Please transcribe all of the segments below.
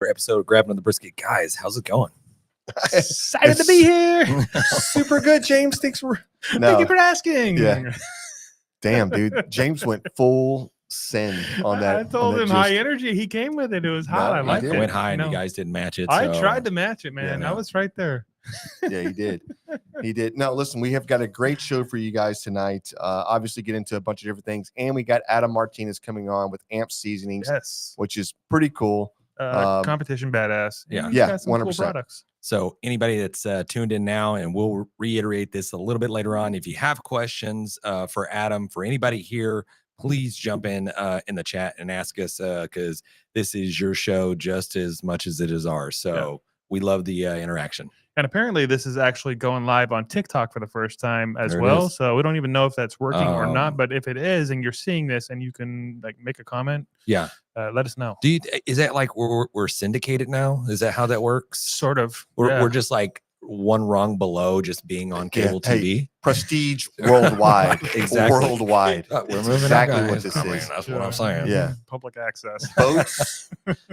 episode of Grabbing the Brisket. Guys, how's it going? Excited to be here. Super good, James. Thank you for asking. Yeah. Damn, dude. James went full send on that. I told him high energy. He came with it. It was hot. I liked it. It went high and you guys didn't match it. I tried to match it, man. I was right there. Yeah, he did. He did. Now, listen, we have got a great show for you guys tonight. Obviously, get into a bunch of different things. And we got Adam Martinez coming on with AMP Seasonings, which is pretty cool. Competition badass. Yeah, 100%. Cool products. So anybody that's tuned in now, and we'll reiterate this a little bit later on. If you have questions for Adam, for anybody here, please jump in the chat and ask us because this is your show just as much as it is ours. So we love the interaction. And apparently this is actually going live on TikTok for the first time as well. So we don't even know if that's working or not. But if it is, and you're seeing this and you can like make a comment, let us know. Is that like we're syndicated now? Is that how that works? Sort of. We're just like one rung below just being on cable TV. Prestige worldwide. Exactly. Worldwide. We're moving exactly what this is. That's what I'm saying. Yeah. Public access. Boats.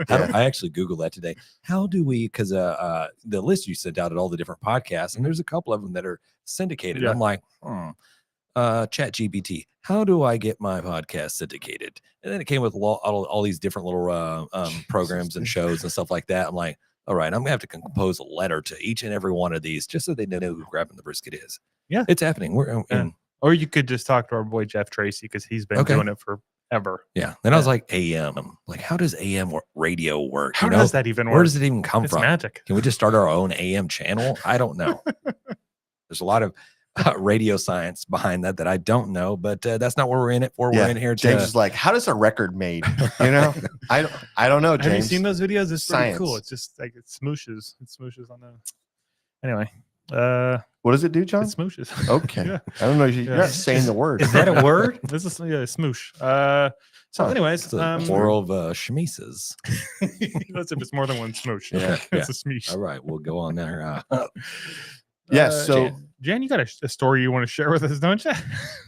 I actually Googled that today. How do we, because the list you sent out at all the different podcasts, and there's a couple of them that are syndicated. I'm like, Chat GPT, how do I get my podcast syndicated? And then it came with all these different little programs and shows and stuff like that. I'm like, all right, I'm gonna have to compose a letter to each and every one of these just so they know who Grabbing the Brisket is. Yeah, it's happening. Or you could just talk to our boy Jeff Tracy because he's been doing it forever. Yeah. Then I was like, AM. Like, how does AM radio work? How does that even work? Where does it even come it's from? Magic. Can we just start our own AM channel? I don't know. There's a lot of radio science behind that I don't know, but that's not what we're in it for. We're in here. James is like, how does a record made? You know, I don't know. James, have you seen those videos? It's pretty cool. It's just like it smooshes on the. Anyway, what does it do, John? It smooshes. Okay, I don't know. You're not saying the word. Is that a word? This is smoosh. Anyways, it's a plural of schmeeses. That's if it's more than one smoosh. Yeah, it's a smeesh. All right, we'll go on there. So Jan, you got a story you want to share with us, don't you?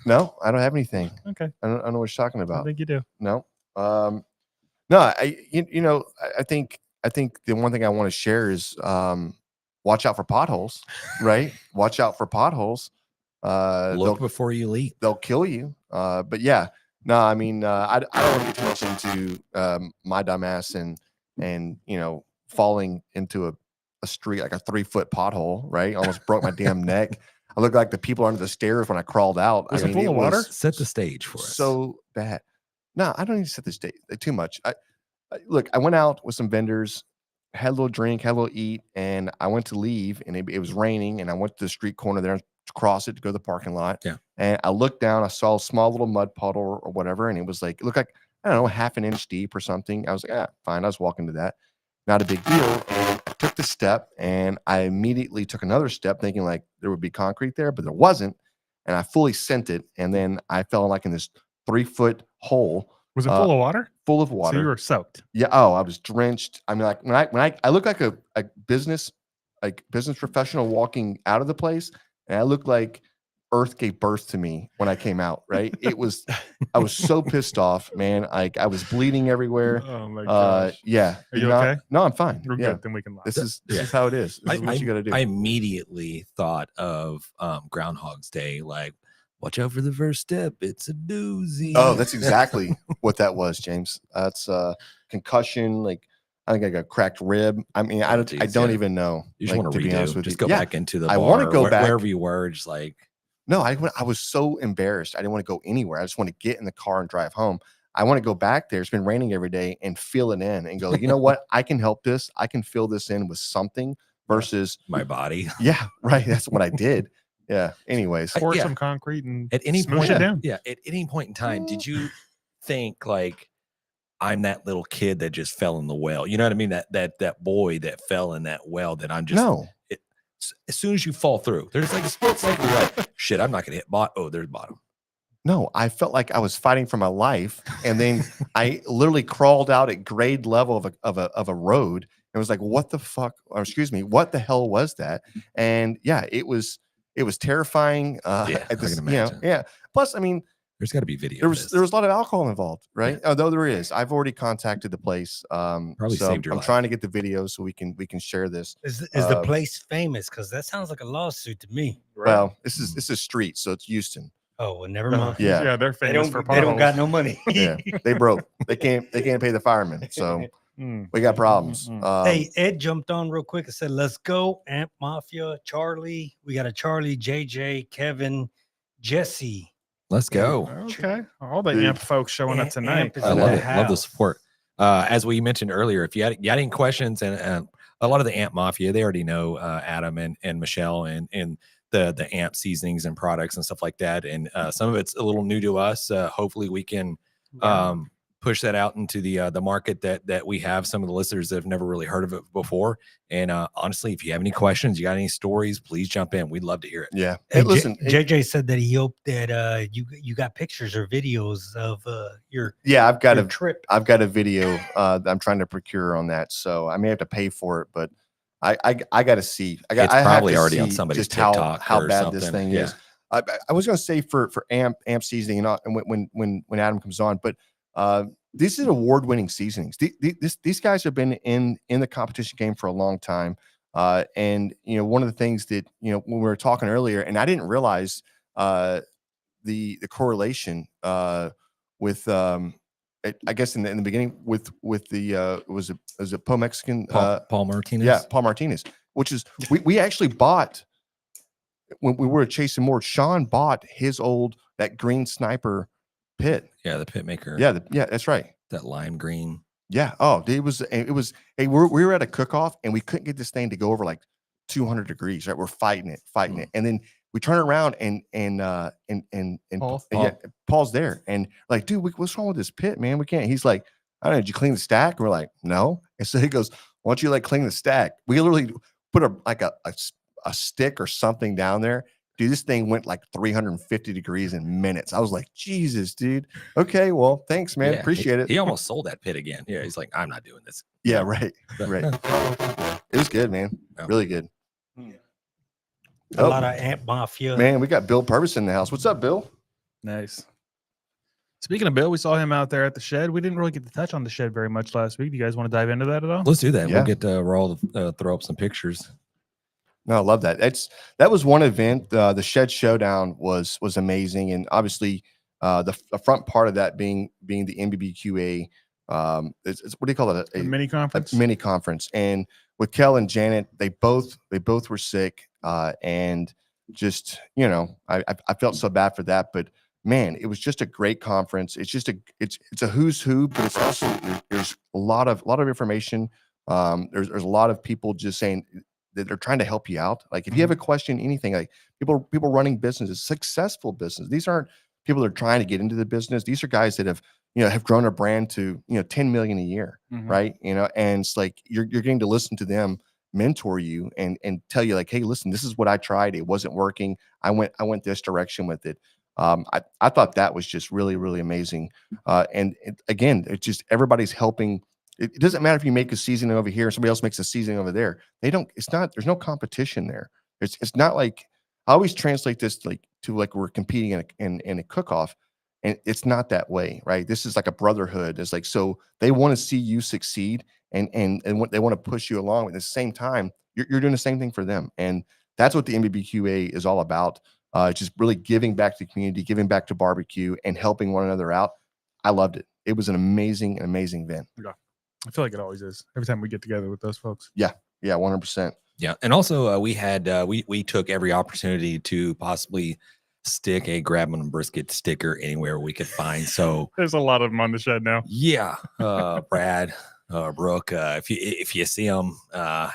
No, I don't have anything. Okay, I don't know what you're talking about. I think you do. No, I think the one thing I want to share is watch out for potholes, right? Watch out for potholes. Look before you leap. They'll kill you. But yeah, no, I mean, I don't want to get too much into my dumbass and falling into a street, like a 3-foot pothole, right? Almost broke my damn neck. I looked like the people under the stairs when I crawled out. Was it full of water? Set the stage for us. So bad. No, I don't need to set the stage too much. I went out with some vendors, had a little drink, had a little eat, and I went to leave, and it was raining, and I went to the street corner there to cross it to go to the parking lot. Yeah. And I looked down, I saw a small little mud puddle or whatever, and it was like, it looked like, I don't know, half an inch deep or something. I was like, fine. I was walking to that. Not a big deal. And I took the step, and I immediately took another step thinking like there would be concrete there, but there wasn't. And I fully sent it. And then I fell like in this 3-foot hole. Was it full of water? Full of water. So you were soaked. Yeah. Oh, I was drenched. I mean, like when I look like a business professional walking out of the place, and I look like Earth gave birth to me when I came out. Right. I was so pissed off, man. I was bleeding everywhere. Oh my gosh. Yeah. Are you okay? No, I'm fine. We're good. Then we can laugh. This is how it is. This is what you got to do. I immediately thought of Groundhog's Day, like, watch out for the first step. It's a doozy. Oh, that's exactly what that was, James. That's concussion. Like, I think I got cracked rib. I mean, I don't even know. You just want to be honest with you. Just go back into the bar. I want to go back wherever you were. Just like, no, I was so embarrassed. I didn't want to go anywhere. I just want to get in the car and drive home. I want to go back there. It's been raining every day and fill it in and go, you know what? I can help this. I can fill this in with something versus my body. Yeah, right. That's what I did. Yeah. Anyways, pour some concrete and at any point, it down. Yeah. At any point in time, did you think like I'm that little kid that just fell in the well? You know what I mean? That boy that fell in that well. That I'm just as soon as you fall through, there's like a split second. You're like, shit, I'm not gonna hit bottom. Oh, there's bottom. No, I felt like I was fighting for my life, and then I literally crawled out at grade level of a road and was like, "What the fuck?" Or excuse me, what the hell was that? And yeah, it was terrifying. I can imagine. Yeah. Plus, I mean, There's got to be video. There was a lot of alcohol involved, right? Yeah. Although there is. I've already contacted the place. Probably so saved your I'm life. trying to get the video so we can share this. Is the place famous? Because that sounds like a lawsuit to me. Well, this is street, so it's Houston. Oh, well, never mind. Yeah. They're famous for They don't got potholes. no money. Yeah, they broke. They can't pay the firemen, so we got problems. Hey, Ed jumped on real quick and said, "Let's go, Amp Mafia, Charlie. We got a Charlie, JJ, Kevin, Jesse. Let's go. Okay. All the Dude. AMP folks showing up tonight. Amp is I in love the it. Love the house. support. As we mentioned earlier, if you had any questions, and a lot of the AMP Mafia, they already know Adam and Michelle and the AMP seasonings and products and stuff like that. And some of it's a little new to us. Hopefully we can push that out into the market that we have some of the listeners that have never really heard of it before. And honestly, if you have any questions, you got any stories, please jump in. We'd love to hear it. Yeah. Hey, Hey, listen. JJ said that he hoped that you got pictures or videos of your Yeah, I've got your a trip. I've got a video that I'm trying to procure on that, so I may have to pay for it, but I got to see. I It's have probably to already on see somebody's just how TikTok or bad this something. thing is. I was going to say for AMP seasoning and when Adam comes on, but these are award-winning seasonings. These guys have been in the competition game for a long time, and one of the things that when we were talking earlier, and I didn't realize the correlation with I guess in the beginning with the was it Paul Mexican Paul Martinez. Yeah, Paul Martinez, which is we actually bought when we were chasing more. Sean bought his that green sniper pit. Yeah, the pit maker. Yeah, that's right. That lime green. Yeah. Oh, it was. Hey, we were at a cook-off and we couldn't get this thing to go over like 200 degrees. Right, we're fighting it, and then we turn around and Paul? yeah, Paul's there and like, dude, what's wrong with this pit, man? We can't. He's like, I don't know. Did you clean the stack? And we're like, no. And so he goes, why don't you clean the stack? We literally put a stick or something down there. Dude, this thing went like 350 degrees in minutes. I was like, Jesus, dude. Okay, well, thanks, man. Yeah, Appreciate it. He almost sold that pit again. Yeah, he's like, I'm not doing this. Yeah, right. It was good, man. Yeah. Really good. A lot of Amp Mafia. Man, we got Bill Purvis in the house. What's up, Bill? Nice. Speaking of Bill, we saw him out there at the shed. We didn't really get to touch on the shed very much last week. Do you guys want to dive into that at all? Let's do that. Yeah. We'll get Raul to throw up some pictures. No, I love that. That was one event. The Shed Showdown was amazing, and obviously, the front part of that being the MBBQA. It's what do you call it? A mini conference. A mini conference. And with Kel and Janet, they both were sick, and just I felt so bad for that, but man, it was just a great conference. It's just it's a who's who, but it's also there's a lot of information. There's a lot of people just saying that they're trying to help you out. Like if you have a question, anything, like people running businesses, successful business. These aren't people that are trying to get into the business. These are guys that have grown a brand to 10 million a year, right? And it's like you're getting to listen to them mentor you and tell you like, hey, listen, this is what I tried. It wasn't working. I went this direction with it. I thought that was just really, really amazing. Again, it's just everybody's helping. It doesn't matter if you make a seasoning over here, somebody else makes a seasoning over there. There's no competition there. It's not like, I always translate this to we're competing in a cook-off, and it's not that way, right? This is like a brotherhood. It's like, so they want to see you succeed and what they want to push you along. At the same time, you're doing the same thing for them. And that's what the MBBQA is all about. Just really giving back to the community, giving back to barbecue and helping one another out. I loved it. It was an amazing event. Yeah. I feel like it always is every time we get together with those folks. Yeah, 100%. Yeah, and also we had we took every opportunity to possibly stick a Grab 'em Brisket sticker anywhere we could find. So There's a lot of them on the shed now. yeah, Brad, Brooke, if you see them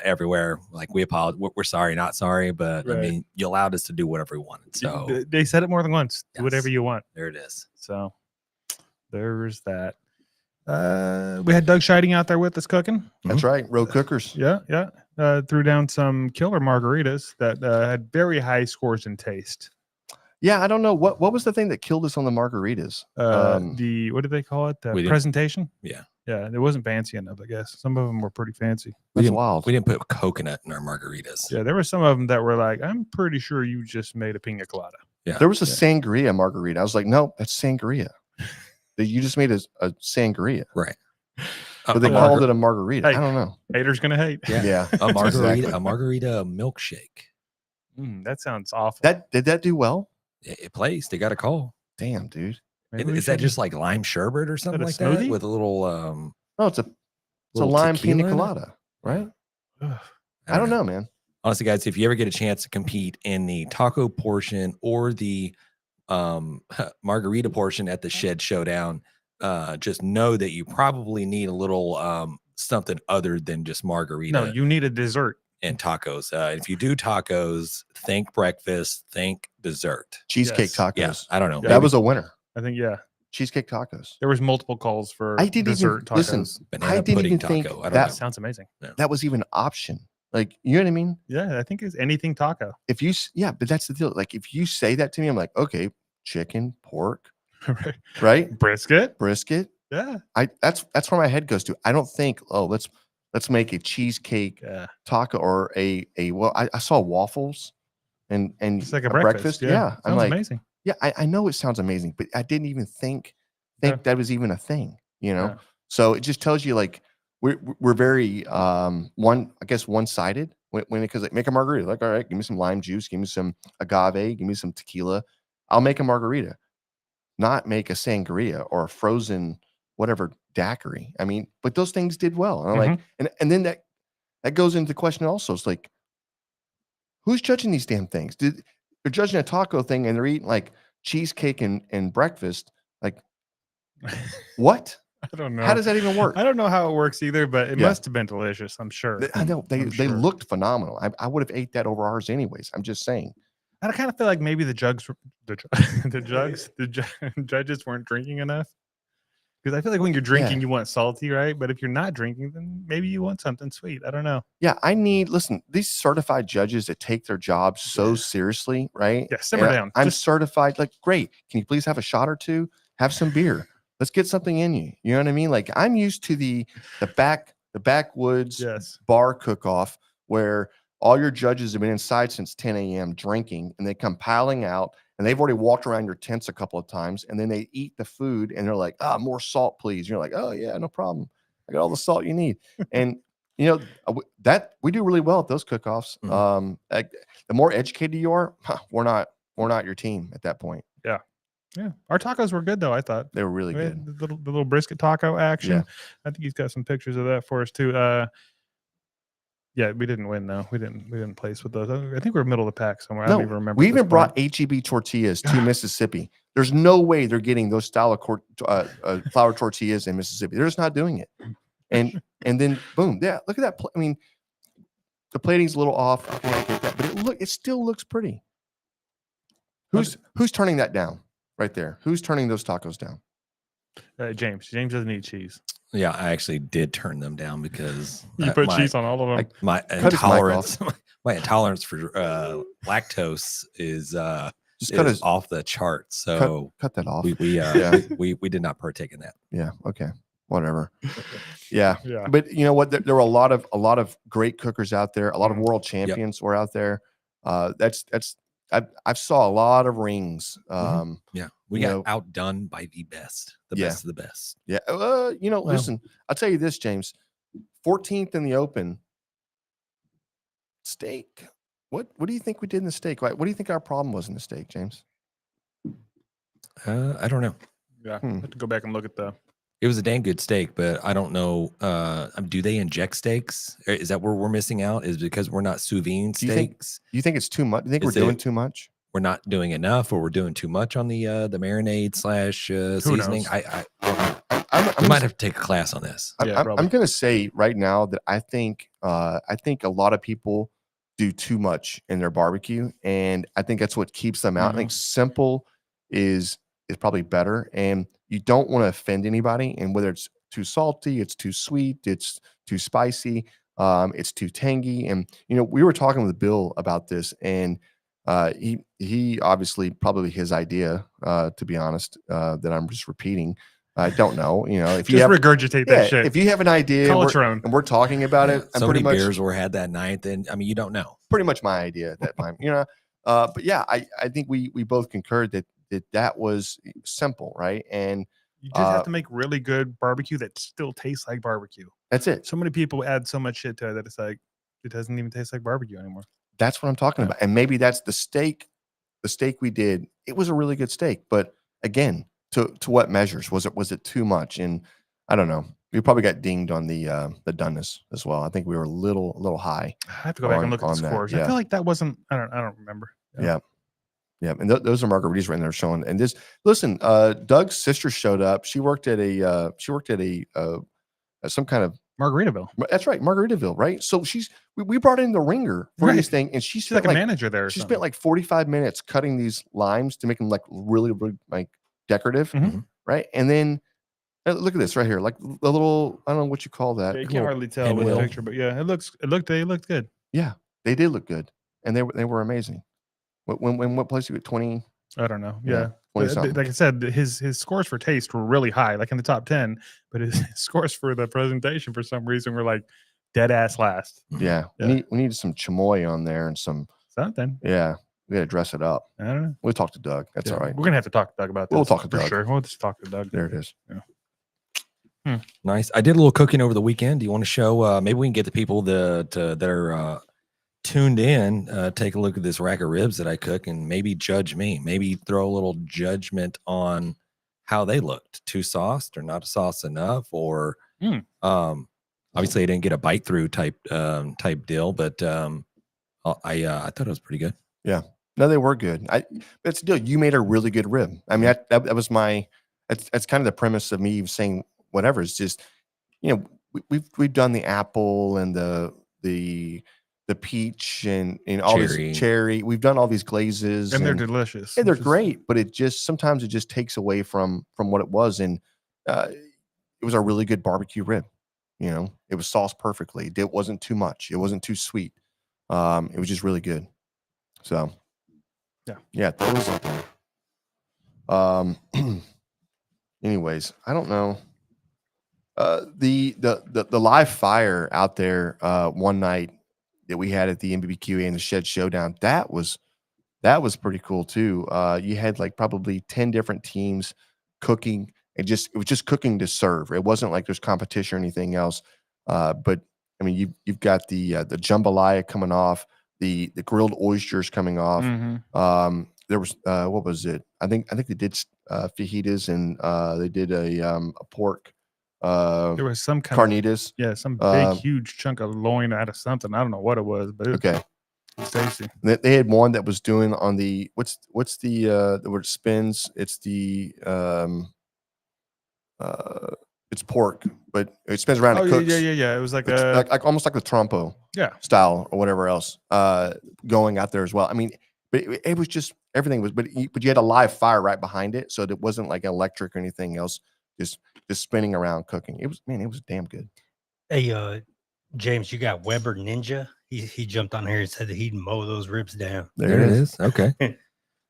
everywhere, like we apologize, we're sorry, not sorry, but Right. I mean, you allowed us to do whatever we wanted. So They said it more than once. Do Yes. whatever you want. there it is. So there's that. We had Doug Scheiding out there with us cooking. That's right. Road cookers. Yeah. Threw down some killer margaritas that had very high scores in taste. Yeah, I don't know what was the thing that killed us on the margaritas. The what did they call it? We didn't- Presentation. Yeah. Yeah, it wasn't fancy enough, I guess. Some of them were pretty fancy. That's wild. We didn't put coconut in our margaritas. Yeah, there were some of them that were like, I'm pretty sure you just made a pina colada. Yeah. There was a sangria margarita. I was like, no, that's sangria. You just made a sangria. Right. But they called it a margarita. Hey, I don't know. Haters gonna hate. Yeah. A margarita, Exactly. a margarita milkshake. That sounds awful. Did that do well? It placed. They got a call. Damn, dude. Is that just like lime sherbet or something like that with a little? No, it's a lime pina colada, right? I don't know, man. Honestly, guys, if you ever get a chance to compete in the taco portion or the margarita portion at the Shed Showdown, just know that you probably need a little something other than just margarita. No, you need a dessert and tacos. If you do tacos, think breakfast, think dessert. Cheesecake tacos. Yeah, I don't know. That was a winner. I think, yeah. Cheesecake tacos. There was multiple calls for dessert tacos. Listen, banana pudding taco. I don't know. Sounds amazing. That was even an option. Like, you know what I mean? Yeah, I think it's anything taco. But that's the deal. Like, if you say that to me, I'm like, okay, chicken, pork, right? Brisket. Yeah. That's where my head goes to. I don't think, let's make a cheesecake taco or I saw waffles and it's like a breakfast. Yeah. I'm like, amazing. Yeah, I know it sounds amazing, but I didn't even think that was even a thing, you know? Yeah. So it just tells you like we're very one-sided when because like make a margarita. Like, all right, give me some lime juice, give me some agave, give me some tequila. I'll make a margarita, not make a sangria or a frozen whatever daiquiri. I mean, but those things did well. And I'm like, and then that goes into the question also. It's like, who's judging these damn things? They're judging a taco thing and they're eating like cheesecake and breakfast. Like, what? I don't know. How does that even work? I don't know how it works either, but it must have been delicious. I'm sure. I know they looked phenomenal. I would have ate that over ours anyways. I'm just saying. I kind of feel like maybe the judges weren't drinking enough. Because I feel like when you're drinking, you want salty, right? But if you're not drinking, then maybe you want something sweet. I don't know. Yeah, listen, these certified judges that take their job so seriously, right? Yeah, simmer down. I'm certified. Like, great. Can you please have a shot or two? Have some beer. Let's get something in you. You know what I mean? Like, I'm used to the backwoods bar cook-off where all your judges have been inside since 10 a.m. drinking, and they come piling out. And they've already walked around your tents a couple of times, and then they eat the food, and they're like, more salt, please. And you're like, oh yeah, no problem. I got all the salt you need. And you know that we do really well at those cook-offs. The more educated you are, we're not your team at that point. Yeah. Our tacos were good though. I thought they were really good. The little brisket taco action. Yeah. I think he's got some pictures of that for us too. Yeah, we didn't win though. We didn't place with those. I think we're middle of the pack somewhere. No, I don't even remember. We even brought HEB tortillas to Mississippi. There's no way they're getting those style of flour tortillas in Mississippi. They're just not doing it. And then boom, yeah. Look at that. I mean, the plating's a little off, but it still looks pretty. Who's turning that down right there? Who's turning those tacos down? James. James doesn't eat cheese. Yeah, I actually did turn them down because you put cheese on all of them. My intolerance, my intolerance for lactose is off the chart. So cut that off. We did not partake in that. Yeah. Okay. Whatever. Yeah. But you know what? There were a lot of great cookers out there. A lot of world champions were out there. I've saw a lot of rings. We got outdone by the best of the best. Yeah. Listen, I'll tell you this, James. 14th in the open. Steak. What do you think we did in the steak? What do you think our problem was in the steak, James? I don't know. Yeah. I have to go back and look at It was a dang good steak, but I don't know. Do they inject steaks? Is that where we're missing out? Is because we're not sous vide steaks? Do you think it's too much? Do you think we're doing too much? We're not doing enough, or we're doing too much on the marinade / seasoning. I might have to take a class on this. I'm going to say right now that I think a lot of people do too much in their barbecue, and I think that's what keeps them out. I think simple is probably better, and you don't want to offend anybody. And whether it's too salty, it's too sweet, it's too spicy, it's too tangy. And we were talking with Bill about this, and he obviously probably his idea, to be honest, that I'm just repeating. I don't know. If you regurgitate that shit. If you have an idea and we're talking about it, so many beers were had that night, then you don't know. Pretty much my idea at that time. But yeah, I think we both concurred that was simple, right? And you just have to make really good barbecue that still tastes like barbecue. That's it. So many people add so much shit to it that it's like it doesn't even taste like barbecue anymore. That's what I'm talking about. And maybe that's the steak. The steak we did, it was a really good steak, but again, to what measures? Was it too much? And I don't know. We probably got dinged on the doneness as well. I think we were a little high. I have to go back and look at the scores. I feel like that wasn't. I don't remember. Yeah. And those are margaritas right there showing. And this, listen, Doug's sister showed up. She worked at some kind of Margaritaville. That's right, Margaritaville, right? So we brought in the ringer for this thing, and she's like a manager there. She spent like 45 minutes cutting these limes to make them like really like decorative, right? And then look at this right here, like a little, I don't know what you call that. Yeah, you can't hardly tell with the picture, but yeah, they looked good. Yeah, they did look good, and they were amazing. What place you at 20? I don't know. Yeah. Like I said, his scores for taste were really high, like in the top 10, but his scores for the presentation for some reason were like dead ass last. Yeah. We needed some chamoy on there and some something. Yeah. We got to dress it up. I don't know. We'll talk to Doug. That's all right. We're gonna have to talk to Doug about this. We'll talk to Doug. Sure. We'll just talk to Doug. There it is. Yeah. Nice. I did a little cooking over the weekend. Do you want to show? Maybe we can get the people that are tuned in, take a look at this rack of ribs that I cook and maybe judge me, maybe throw a little judgment on how they looked. Too sauced or not sauced enough, or obviously I didn't get a bite through type deal, but I thought it was pretty good. Yeah, no, they were good. It's still, you made a really good rib. I mean, that was that's kind of the premise of me saying whatever. It's just, we've done the apple and the peach and all this cherry. We've done all these glazes, and they're delicious. And they're great, but sometimes it just takes away from what it was. And it was a really good barbecue rib. It was sauced perfectly. It wasn't too much. It wasn't too sweet. It was just really good. So yeah, those are anyways, I don't know. The live fire out there one night that we had at the MBBQ and the Shed Showdown, that was pretty cool too. You had like probably 10 different teams cooking, and it was just cooking to serve. It wasn't like there's competition or anything else. But I mean, you've got the jambalaya coming off, the grilled oysters coming off. There was what was it? I think they did fajitas, and they did a pork. There was some kind carnitas. Some big huge chunk of loin out of something. I don't know what it was, but it was tasty. They had one that was doing on the what's the where it spins. It's the it's pork, but it spins around. It cooks. Yeah. It was like like almost like the trompo style or whatever else going out there as well. I mean, but it was just everything was, but you had a live fire right behind it, so it wasn't like electric or anything else. Just spinning around cooking. It was damn good. Hey, James, you got Weber Ninja. He jumped on here and said that he'd mow those ribs down. There it is. Okay.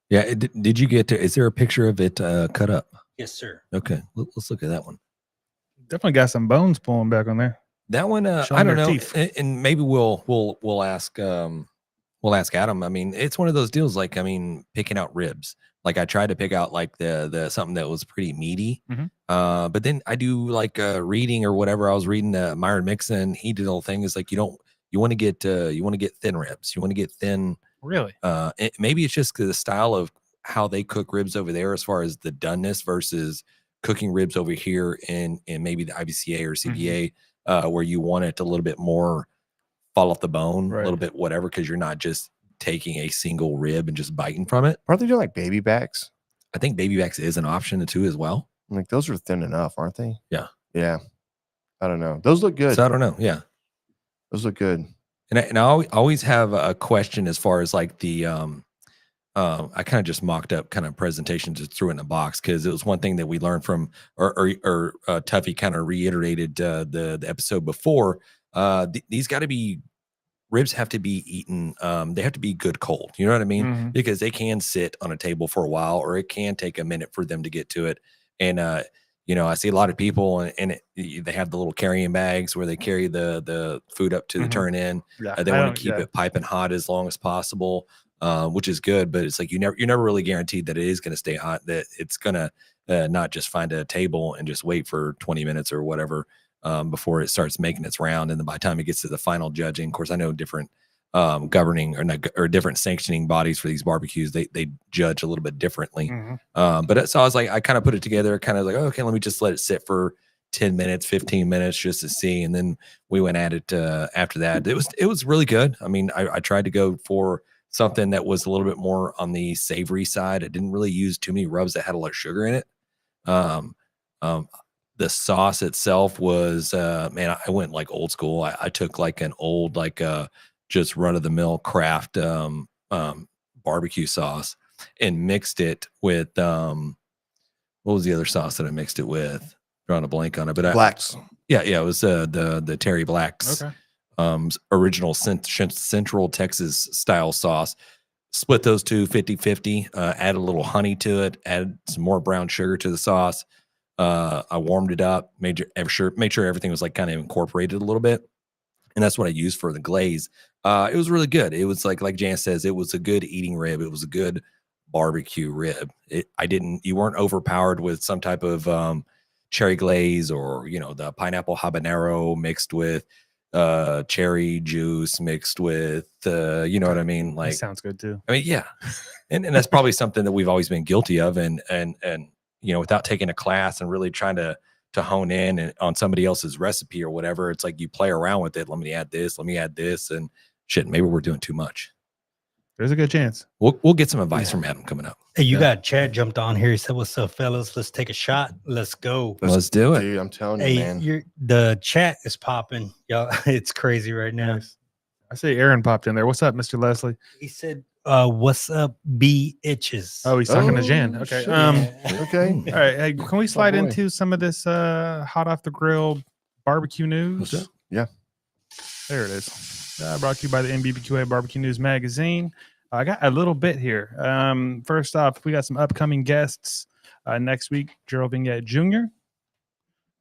Yeah. Did you get to? Is there a picture of it cut up? Yes, sir. Okay. Let's look at that one. Definitely got some bones pulling back on there. That one, I don't know, and maybe we'll ask Adam. I mean, it's one of those deals. Like, I mean, picking out ribs. Like, I tried to pick out like the something that was pretty meaty, but then I do like reading or whatever. I was reading Myron Mixon. He did the whole thing. Is like you want to get thin ribs. You want to get thin. Really? Maybe it's just the style of how they cook ribs over there, as far as the doneness versus cooking ribs over here in maybe the IBCA or CBA, where you want it a little bit more fall off the bone, a little bit whatever, because you're not just taking a single rib and just biting from it. Aren't they doing like baby backs? I think baby backs is an option too as well. Like those are thin enough, aren't they? Yeah. I don't know. Those look good. So I don't know. Yeah, those look good. And I always have a question as far as like the I kind of just mocked up kind of presentation, just threw it in a box, because it was one thing that we learned from or Tuffy kind of reiterated the episode before. These got to be. Ribs have to be eaten. They have to be good cold. You know what I mean? Because they can sit on a table for a while, or it can take a minute for them to get to it. And I see a lot of people, and they have the little carrying bags where they carry the food up to the turn in. They want to keep it piping hot as long as possible. which is good. But it's like you're never really guaranteed that it is going to stay hot. That it's gonna not just find a table and just wait for 20 minutes or whatever before it starts making its round. And then by the time it gets to the final judging, of course, I know different governing or different sanctioning bodies for these barbecues, they judge a little bit differently. But so I was like, I kind of put it together, kind of like, oh, okay, let me just let it sit for 10 minutes, 15 minutes just to see. And then we went at it after that. It was really good. I mean, I tried to go for something that was a little bit more on the savory side. I didn't really use too many rubs that had a lot of sugar in it. The sauce itself was, man, I went like old school. I took like an old, like just run of the mill Kraft barbecue sauce and mixed it with, what was the other sauce that I mixed it with? Drawing a blank on it, but Blacks. Yeah, it was the Terry Black's original Central Texas style sauce. Split those two 50-50, add a little honey to it, add some more brown sugar to the sauce. I warmed it up, made sure everything was like kind of incorporated a little bit. And that's what I used for the glaze. It was really good. It was like Jan says, it was a good eating rib. It was a good barbecue rib. You weren't overpowered with some type of cherry glaze or, the pineapple habanero mixed with cherry juice mixed with, you know what I mean? Like, that sounds good too. I mean, yeah. And that's probably something that we've always been guilty of. And without taking a class and really trying to hone in on somebody else's recipe or whatever, it's like you play around with it. Let me add this, and shit, maybe we're doing too much. There's a good chance. We'll get some advice from Adam coming up. Hey, you got Chad jumped on here. He said, "What's up, fellas? Let's take a shot. Let's go. Let's do it." Dude, I'm telling you, man. The chat is popping, y'all. It's crazy right now. Nice. I see Aaron popped in there. What's up, Mr. Leslie? He said, "What's up, B itches?" Oh, he's talking to Jan. Okay. Shit. Okay. All right. Hey, can we slide into some of this hot off the grill barbecue news? Yeah. There it is. Brought to you by the MBBQA Barbecue News Magazine. I got a little bit here. First off, we got some upcoming guests next week. Gerald Vignette Jr.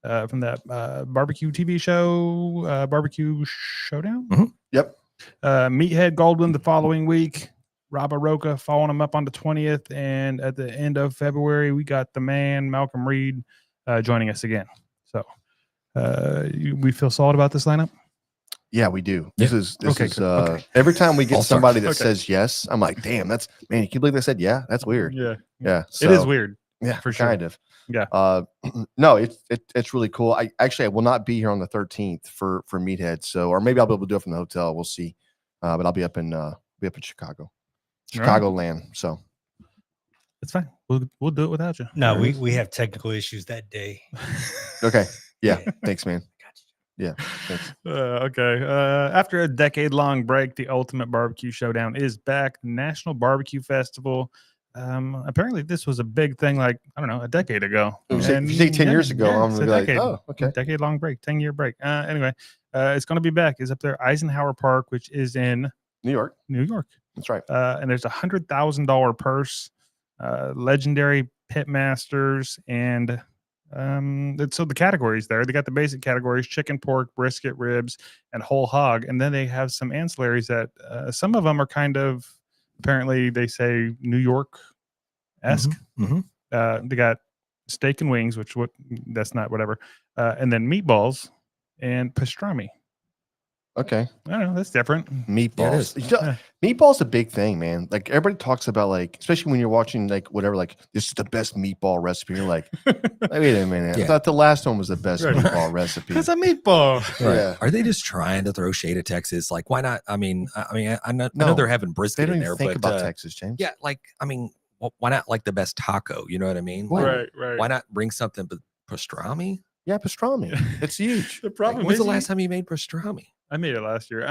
From that barbecue TV show, Barbecue Showdown. Mm-hmm. Yep. Meathead Goldwyn the following week. Rob Aroka following him up on the 20th. And at the end of February, we got the man, Malcolm Reed, joining us again. So we feel solid about this lineup? Yeah, we do. This is Okay. Every time we get All-stars. somebody that says yes, I'm like, damn, man, can you believe they said yeah? That's weird. Yeah. So, It is weird. Yeah, for sure. kind of. Yeah. No, it's really cool. I will not be here on the 13th for Meathead. So, or maybe I'll be able to do it from the hotel. We'll see. But I'll be up in Chicago, Chicagoland. So It's fine. We'll do it without you. No, we have technical issues that day. okay. Yeah. Thanks, man. Yeah. Thanks. Okay. After a decade-long break, the Ultimate Barbecue Showdown is back. National Barbecue Festival. Apparently, this was a big thing, like, I don't know, a decade ago. If you say 10 years ago, I'm going to be like, oh, okay. Decade-long break, 10-year break. Anyway, it's going to be back. It's up there, Eisenhower Park, which is in New York. That's right. And there's $100,000 purse, legendary pit masters, and so the categories there, they got the basic categories: chicken, pork, brisket, ribs, and whole hog. And then they have some ancillaries that some of them are kind of, apparently they say New York-esque. Mm-hmm. They got steak and wings, that's not whatever. And then meatballs and pastrami. Okay. I don't know. That's different. Meatballs. Yeah. Meatballs a big thing, man. Like everybody talks about, like, especially when you're watching like whatever, like this is the best meatball recipe. You're like, wait a minute. I thought the last one was the best meatball recipe. It's a meatball. Right. Yeah. Are they just trying to throw shade at Texas? Like, why not? I know they're having brisket They don't in even there, think but about Texas, James. yeah, like, why not like the best taco? You know what I mean? Like, Right. why not bring something but pastrami? Yeah, pastrami. It's huge. The problem When's is the last time you made pastrami? I made it last year.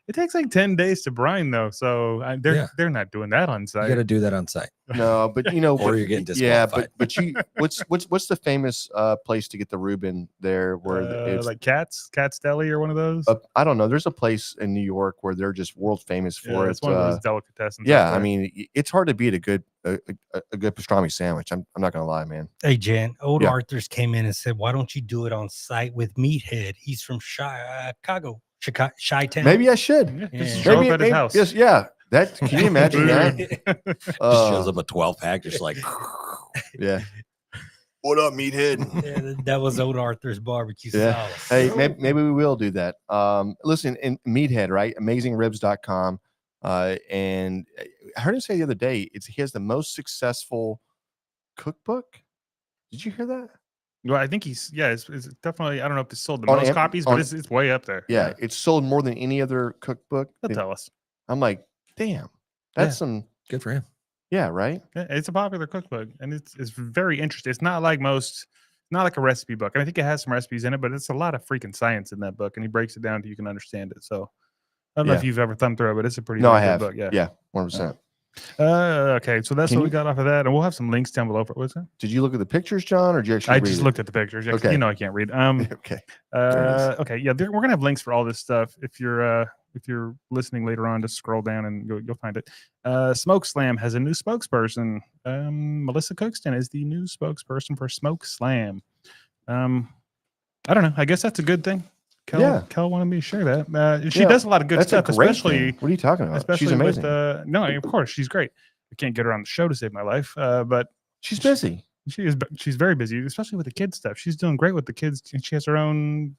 It takes like 10 days to brine though, so they're not doing that on You site. got to do that on site. No, but Or you're getting disqualified. but you what's the famous place to get the Reuben there where it's like Cat's Deli or one of those. I don't know. There's a place in New York where they're just world famous for it. It's one of those delicatessens. Yeah, out there. I mean, it's hard to beat a good pastrami sandwich. I'm not gonna lie, man. Hey, Jan, old Yeah. Arthur's came in and said, "Why don't you do it on site with Meathead? He's from Chicago, Chi-Town." Maybe I should. Yeah, just Yeah. show up at his house. Yes, yeah. Can you imagine that? Just shows up a 12-pack, just like, Yeah. What up, meathead? Yeah, that was old Arthur's barbecue Yeah. sauce. Hey, maybe we will do that. Listen, in Meathead, right? AmazingRibs.com. And I heard him say the other day, he has the most successful cookbook. Did you hear that? Well, I think it's definitely, I don't know if it's sold the On most Am- copies, on- but it's way up there. Yeah, it's sold more than any other cookbook. They'll tell us. I'm like, damn, that's Yeah. some. good for him. Yeah, right. Yeah, it's a popular cookbook, and it's very interesting. It's not like not like a recipe book. And I think it has some recipes in it, but it's a lot of freaking science in that book, and he breaks it down so you can understand it. So I don't know if you've ever thumbed through it, but it's a pretty No, I good have. book. Yeah. Yeah, 100%. Okay, so that's Can what we you- got off of that, and we'll have some links down below. What's that? Did you look at the pictures, John, or did you actually I read just it? looked at the pictures. Yeah, Okay. You know I can't read. Okay. There it is. Okay, yeah, we're gonna have links for all this stuff. If you're listening later on, just scroll down and you'll find it. Smoke Slam has a new spokesperson. Melissa Cookston is the new spokesperson for Smoke Slam. I don't know. I guess that's a good thing. Kel wanted me to share that. She does a lot of good That's stuff, a great especially. thing. What are you talking about? Especially She's amazing. with no, of course she's great. I can't get her on the show to save my life, but She's busy. she's very busy, especially with the kids stuff. She's doing great with the kids. She has her own,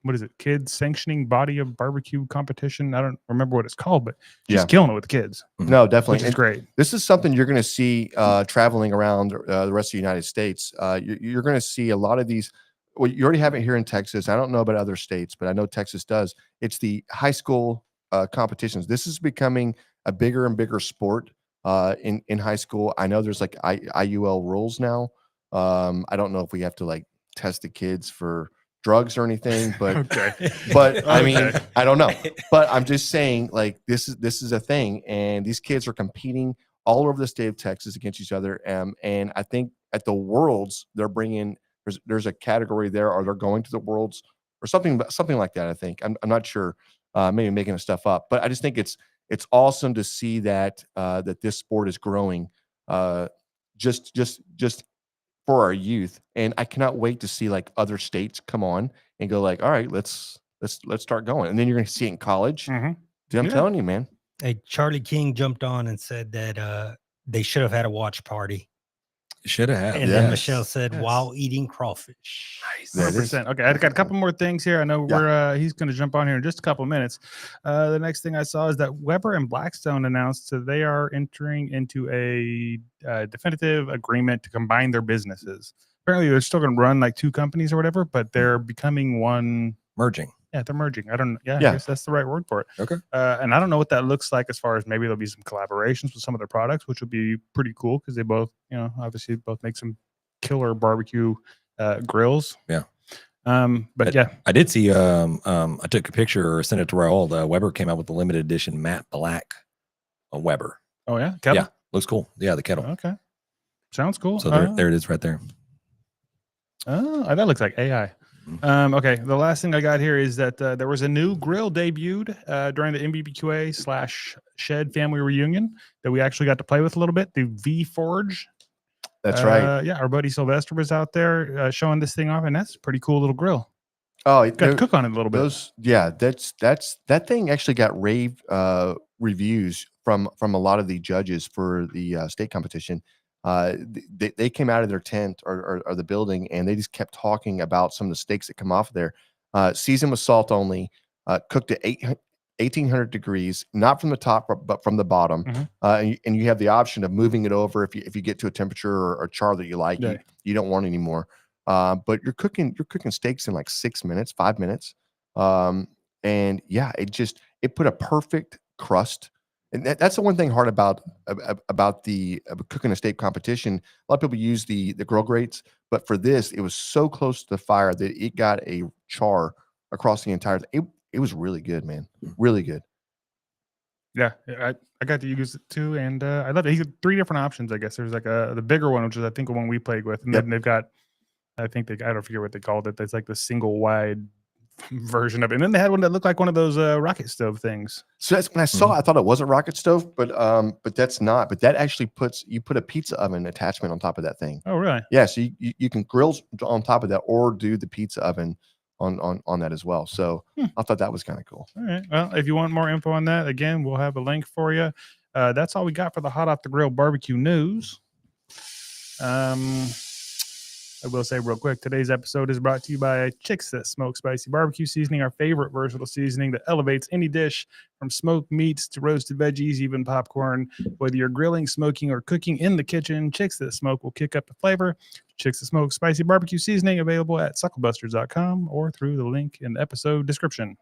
what is it, kids sanctioning body of barbecue competition. I don't remember what it's called, but she's Yeah. killing it with the kids, No, definitely. which is And great. this is something you're going to see traveling around the rest of the United States. You're going to see a lot of these. Well, you already have it here in Texas. I don't know about other states, but I know Texas does. It's the high school competitions. This is becoming a bigger and bigger sport in high school. I know there's like IUL rules now. I don't know if we have to like test the kids for drugs or anything, but Okay. but I mean, Okay. I don't know. But I'm just saying, like, this is a thing, and these kids are competing all over the state of Texas against each other. And I think at the Worlds, they're bringing there's a category there, or they're going to the Worlds or something like that. I think I'm not sure. Maybe making stuff up, but I just think it's awesome to see that that this sport is growing, just for our youth. And I cannot wait to see like other states come on and go like, all right, let's start going. And then you're going to see it in college. Mhm. Dude, I'm Yeah. telling you, man. Hey, Charlie King jumped on and said that they should have had a watch party. Should have. And then Yes. Michelle said, Yes. while eating crawfish. There it is. 100%. Okay, I got a couple more things here. I know he's going to jump on here in just a couple of minutes. The next thing I saw is that Weber and Blackstone announced that they are entering into a definitive agreement to combine their businesses. Apparently, they're still going to run like two companies or whatever, but they're becoming one. Merging. Yeah, they're merging. I don't. Yeah, I Yeah. guess that's the right word for it. Okay. And I don't know what that looks like as far as maybe there'll be some collaborations with some of their products, which would be pretty cool because they both, obviously both make some killer barbecue grills. Yeah. But yeah, I did see. I took a picture or sent it to Raul. Weber came out with the limited edition matte black Weber. oh yeah, kettle? Yeah, looks cool. Yeah, the kettle. Okay, sounds cool. So there it is, right there. Oh, that looks like AI. Okay, the last thing I got here is that there was a new grill debuted during the MBBQA/Shed family reunion that we actually got to play with a little bit. The V Forge. That's right. Yeah, our buddy Sylvester was out there showing this thing off, and that's a pretty cool little grill. Oh, Got to cook on it a little bit. That thing actually got rave reviews from a lot of the judges for the state competition. They came out of their tent or the building, and they just kept talking about some of the steaks that come off of there. Seasoned with salt only, cooked at 1800 degrees, not from the top but from the bottom. Mhm. And you have the option of moving it over if you get to a temperature or char that you like. Yeah. You don't want anymore. But you're cooking steaks in like 6 minutes, 5 minutes. And yeah, it put a perfect crust. And that's the one thing hard about the cooking a steak competition. A lot of people use the grill grates, but for this, it was so close to the fire that it got a char across the entire thing. It was really good, man. Really good. Yeah, I got to use it too, and I love it. He had 3 different options, I guess. There's like the bigger one, which is I think the one we played with, and Yep. then they've got, I don't forget what they called it. That's like the single wide version of it. And then they had one that looked like one of those rocket stove things. So that's when I saw it, I thought it wasn't rocket stove, but that's not. But that actually you put a pizza oven attachment on top of that thing. Oh, really? Yeah, so you can grill on top of that or do the pizza oven on that as well. So I thought that was kind of cool. All right. Well, if you want more info on that, again, we'll have a link for you. That's all we got for the hot off the grill barbecue news. I will say real quick, today's episode is brought to you by Chicks That Smoke Spicy Barbecue Seasoning, our favorite versatile seasoning that elevates any dish from smoked meats to roasted veggies, even popcorn. Whether you're grilling, smoking, or cooking in the kitchen, Chicks That Smoke will kick up the flavor. Chicks That Smoke Spicy Barbecue Seasoning available at sucklebusters.com or through the link in the episode description.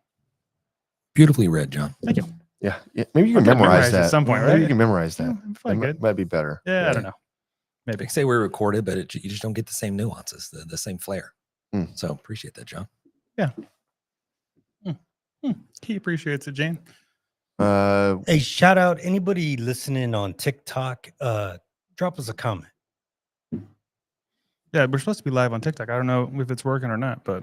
Beautifully read, John. Thank you. Yeah. Maybe you can I'll memorize that at some point, Maybe right? you can memorize that. Fine, That good. might be better. Yeah, I don't know. Maybe say we're recorded, but you just don't get the same nuances, the same flair. So appreciate that, John. Yeah. He appreciates it, Jane. Hey, shout out anybody listening on TikTok. Drop us a comment. Yeah, we're supposed to be live on TikTok. I don't know if it's working or not, but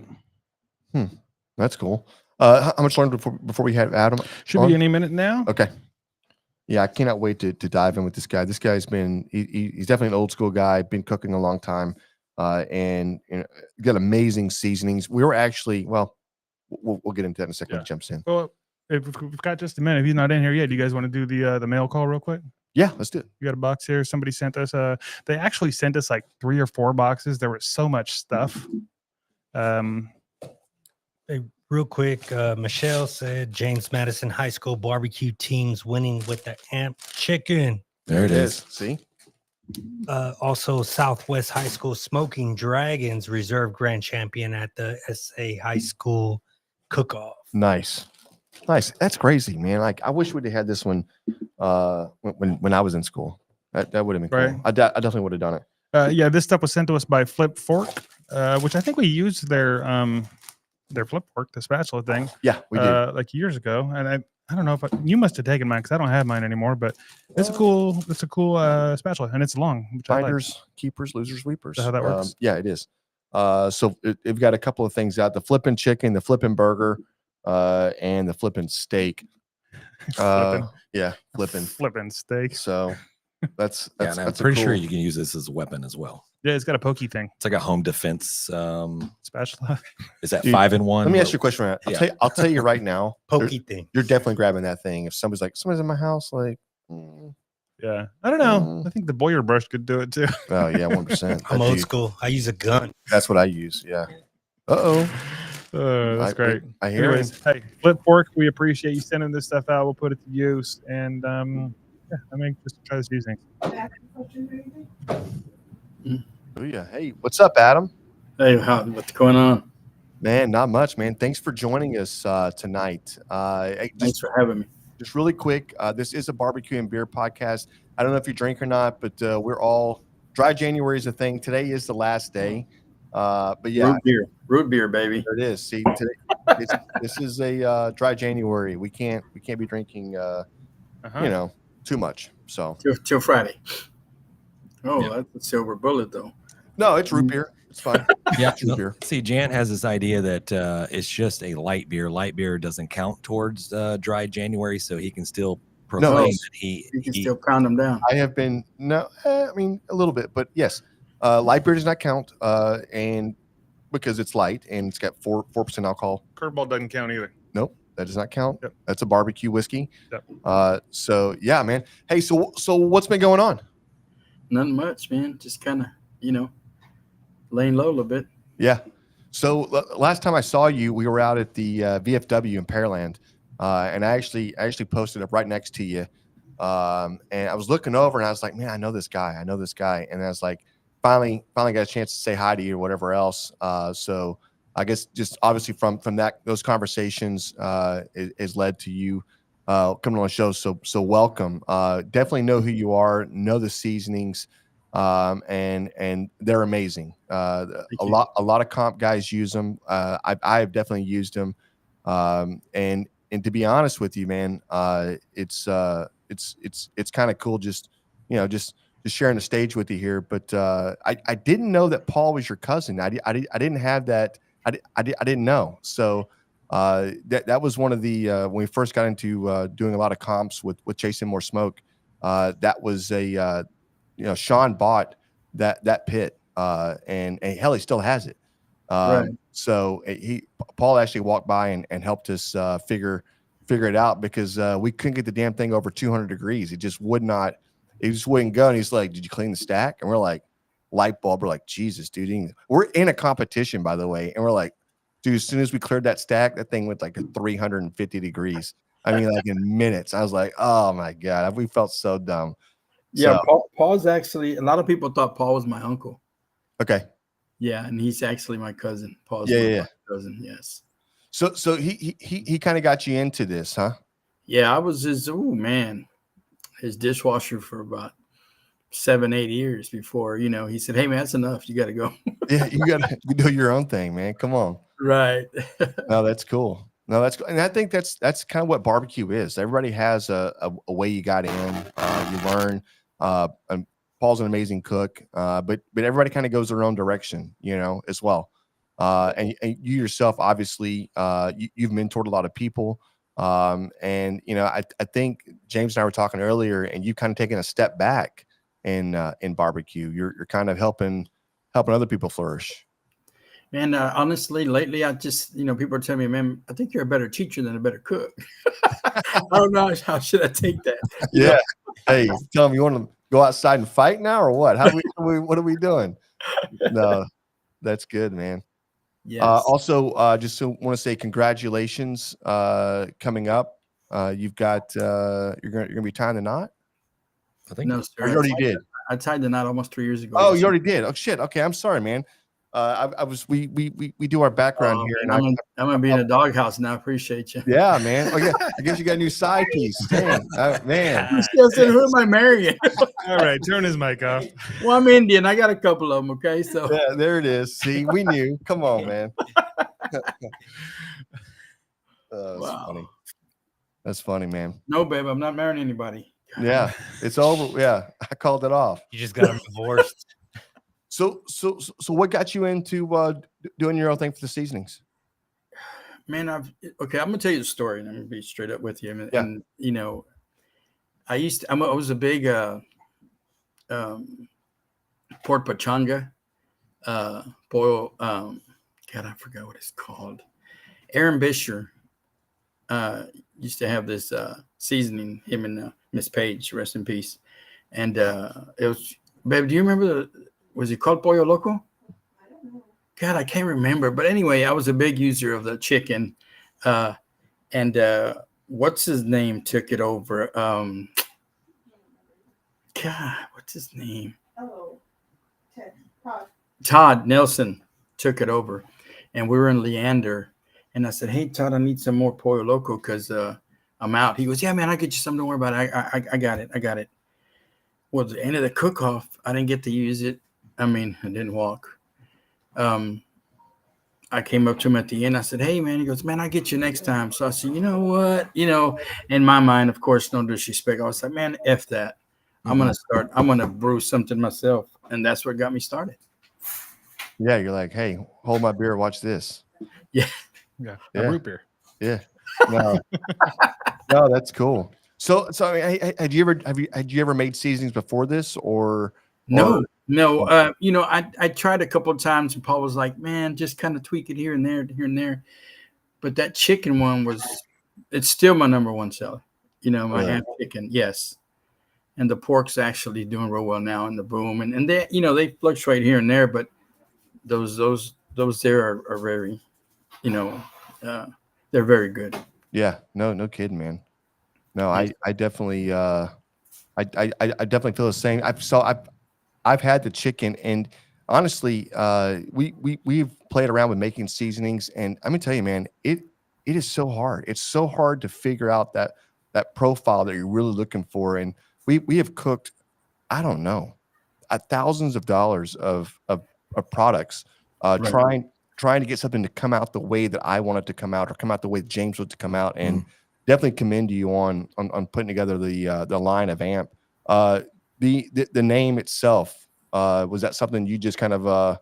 That's cool. How much longer before we have Adam? should on? be any minute now. Okay. Yeah, I cannot wait to dive in with this guy. This guy's been he's definitely an old school guy, been cooking a long time, and got amazing seasonings. We were actually, well, we'll get into that in a second when he jumps in. Well, if we've got just a minute, if he's not in here yet, do you guys want to do the mail call real quick? Yeah, let's do it. You got a box here. Somebody sent us they actually sent us like 3 or 4 boxes. There was so much stuff. Hey, real quick, Michelle said James Madison High School barbecue teams winning with the AMP chicken. There it is. See? Also, Southwest High School Smoking Dragons reserve grand champion at the SA High School cook-off. Nice. That's crazy, man. Like I wish we'd have had this one when I was in school. That would have been cool. Right. I definitely would have done it. Yeah, this stuff was sent to us by Flip Fork, which I think we used their Flip Fork, the spatula thing. Yeah, we did. Like years ago, and I don't know if you must have taken mine because I don't have mine anymore. But it's a cool spatula, and it's long. Which Finders, keepers, losers, sweepers. Is that how that works? Yeah, it is. So we've got a couple of things out: the flipping chicken, the flipping burger, and the flipping steak. Flipping steak. So that's and I'm a pretty sure cool- you can use this as a weapon as well. Yeah, it's got a pokey thing. It's like a home defense. Spatula. Is that Dude, 5-in-1? Let me ask you a question. Right now. Yeah. I'll tell you right now. Pokey thing. You're definitely grabbing that thing. If somebody's in my house, like, Yeah, I don't know. I think the Boyer brush could do it too. oh yeah, 1%. I'm old school. I use a gun. That's what I use. Yeah. That's great. I hear Anyways, hey, Flip Fork, we appreciate you sending this stuff out. We'll put it to use, and yeah, I mean, just try this using. Oh yeah. Hey, what's up, Adam? Hey, what's going on? Man, not much, man. Thanks for joining us tonight. Thanks for having me. Just really quick, this is a barbecue and beer podcast. I don't know if you drink or not, but we're all dry January is a thing. Today is the last day. But yeah, root beer, baby. there it is. See, today, this is a dry January. We can't be drinking, too much. So Till Friday. Oh, that's a silver bullet, though. no, it's root beer. It's fine. Yeah. It's root beer. See, Jan has this idea that it's just a light beer. Light beer doesn't count towards dry January, so he can still proclaim that You can still pound them down. I have been I mean a little bit, but yes, light beer does not count, and because it's light and it's got 4% alcohol. Curveball doesn't count either. Nope, that does not count. Yep. That's a barbecue whiskey. Yep. So yeah, man. Hey, so what's been going on? Nothing much, man. Just kind of, laying low a little bit. Yeah. So last time I saw you, we were out at the VFW in Pearland, and I actually posted up right next to you. And I was looking over, and I was like, man, I know this guy. And I was like, finally got a chance to say hi to you or whatever else. So I guess just obviously from those conversations is led to you coming on the show. So welcome. Definitely know who you are. Know the seasonings. And they're amazing. A lot of comp guys use them. I have definitely used them. And to be honest with you, man, it's kind of cool. Just sharing the stage with you here. But I didn't know that Paul was your cousin. I didn't have that. I didn't know. So that was one of the when we first got into doing a lot of comps with Chasing More Smoke. That was Sean bought that pit, and hell, he still has it. Right. So Paul actually walked by and helped us figure it out, because we couldn't get the damn thing over 200 degrees. It just would not. It just wouldn't go. And he's like, "Did you clean the stack?" And we're like, "Light bulb." We're like, "Jesus, dude." We're in a competition, by the way, and we're like, "Dude, as soon as we cleared that stack, that thing went like 350 degrees. I mean, like in minutes." I was like, "Oh my God," we felt so dumb. Yeah, So, Paul's actually, a lot of people thought Paul was my uncle. okay. Yeah, and he's actually my cousin. Paul's Yeah. my cousin. Yes. So he kind of got you into this, huh? Yeah, I was his his dishwasher for about 7-8 years before, he said, "Hey man, that's enough. You got to go." Yeah, you do your own thing, man. Come on. Right. No, that's cool. No, that's cool. And I think that's kind of what barbecue is. Everybody has a way you got in. You learn. And Paul's an amazing cook, but everybody kind of goes their own direction, as well. And you yourself, obviously, you've mentored a lot of people. And I think James and I were talking earlier, and you kind of taken a step back in barbecue. You're kind of helping other people flourish. And honestly, lately, I just, people are telling me, "Man, I think you're a better teacher than a better cook." I don't know, how should I take that? Yeah. Hey, tell them, you want to go outside and fight now, or what? What are we doing? No, that's good, man. Yes. Also, just want to say congratulations coming up. You've got you're gonna be tying the knot. I think No, Or sir. you already did. I tied the knot almost 3 years ago. Oh, you already did. Oh shit. Okay, I'm sorry, man. We do our background here, and I'm gonna be in a doghouse now. Appreciate you. yeah, man. Oh yeah, I guess you got a new side piece. Dang, man. I'm still saying, who am I marrying? All right, turn his mic off. Well, I'm Indian. I got a couple of them. Okay, so Yeah, there it is. See, we knew. Come on, man. That's wow. funny. That's funny, man. No, babe, I'm not marrying anybody. Yeah, it's over. Yeah, I called it off. You just got them divorced. So what got you into doing your own thing for the seasonings? Man, I'm gonna tell you the story, and I'm gonna be straight up with you. And I was a big pork pachanga boil. God, I forgot what it's called. Aaron Bisher used to have this seasoning. Him and Miss Page, rest in peace. And it was, babe, do you remember was it called Pollo Loco? I don't know. God, I can't remember. But anyway, I was a big user of the chicken. And what's his name took it over? God, what's his name? Hello. Todd Nelson took it over. And we were in Leander. And I said, "Hey, Todd, I need some more Pollo Loco because I'm out." He goes, "Yeah, man, I'll get you some. Don't worry about it. I got it. I got it." Well, at the end of the cook-off, I didn't get to use it. I mean, I didn't walk. I came up to him at the end. I said, "Hey, man." He goes, "Man, I'll get you next time." So I said, "You know what? In my mind, of course, no disrespect. I was like, man, F that. I'm going to brew something myself. And that's what got me started. Yeah, you're like, "Hey, hold my beer, watch this." Yeah. Yeah, Yeah. a root beer. Yeah. No, no, that's cool. So I mean, had you ever made seasonings before this, or No. I tried a couple of times, and Paul was like, "Man, just kind of tweak it here and there." But that chicken one it's still my number one seller. My Really? ham chicken, yes. And the pork's actually doing real well now in the boom, and they they fluctuate here and there, but those there are very, they're very good. Yeah, no kidding, man. No, I definitely I definitely feel the same. I've had the chicken, and honestly, we've played around with making seasonings, and I'm gonna tell you, man, it is so hard. It's so hard to figure out that profile that you're really looking for. And we have cooked, I don't know, thousands of dollars of products, Right. trying to get something to come out the way that I want it to come out, or come out the way James wants to come out. And definitely commend you on putting together the line of AMP. The name itself, was that something you just kind of Well,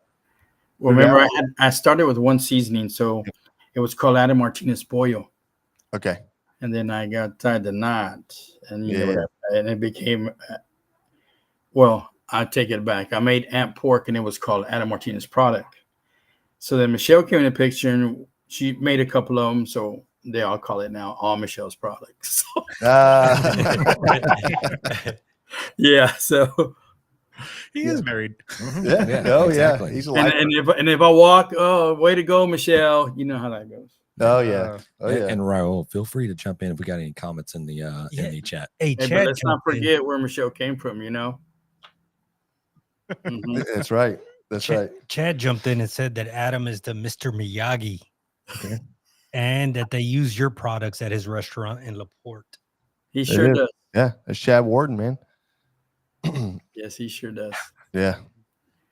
remember, I started with one seasoning, so it was called Adam Martinez Pollo, okay. and then I got tied the knot, and Yeah. and it became. Well, I take it back. I made AMP pork, and it was called Adam Martinez Product. So then Michelle came in the picture and she made a couple of them. So they all call it now all Michelle's products. So, yeah. So He is married. yeah. Oh, exactly. yeah. He's a and if I walk, oh, way to go, Michelle. You know how that goes. Oh, yeah. Oh, yeah. And Raul, feel free to jump in if we got any comments in the chat. Hey, Hey, but Chad let's not jumped in. forget where Michelle came from, you know? Mhm. That's right. That's right. Chad jumped in and said that Adam is the Mr. Miyagi. Okay. And that they use your products at his restaurant in LaPorte. He sure is. does. Yeah. That's Chad Warden, man. Yes, he sure does. Yeah.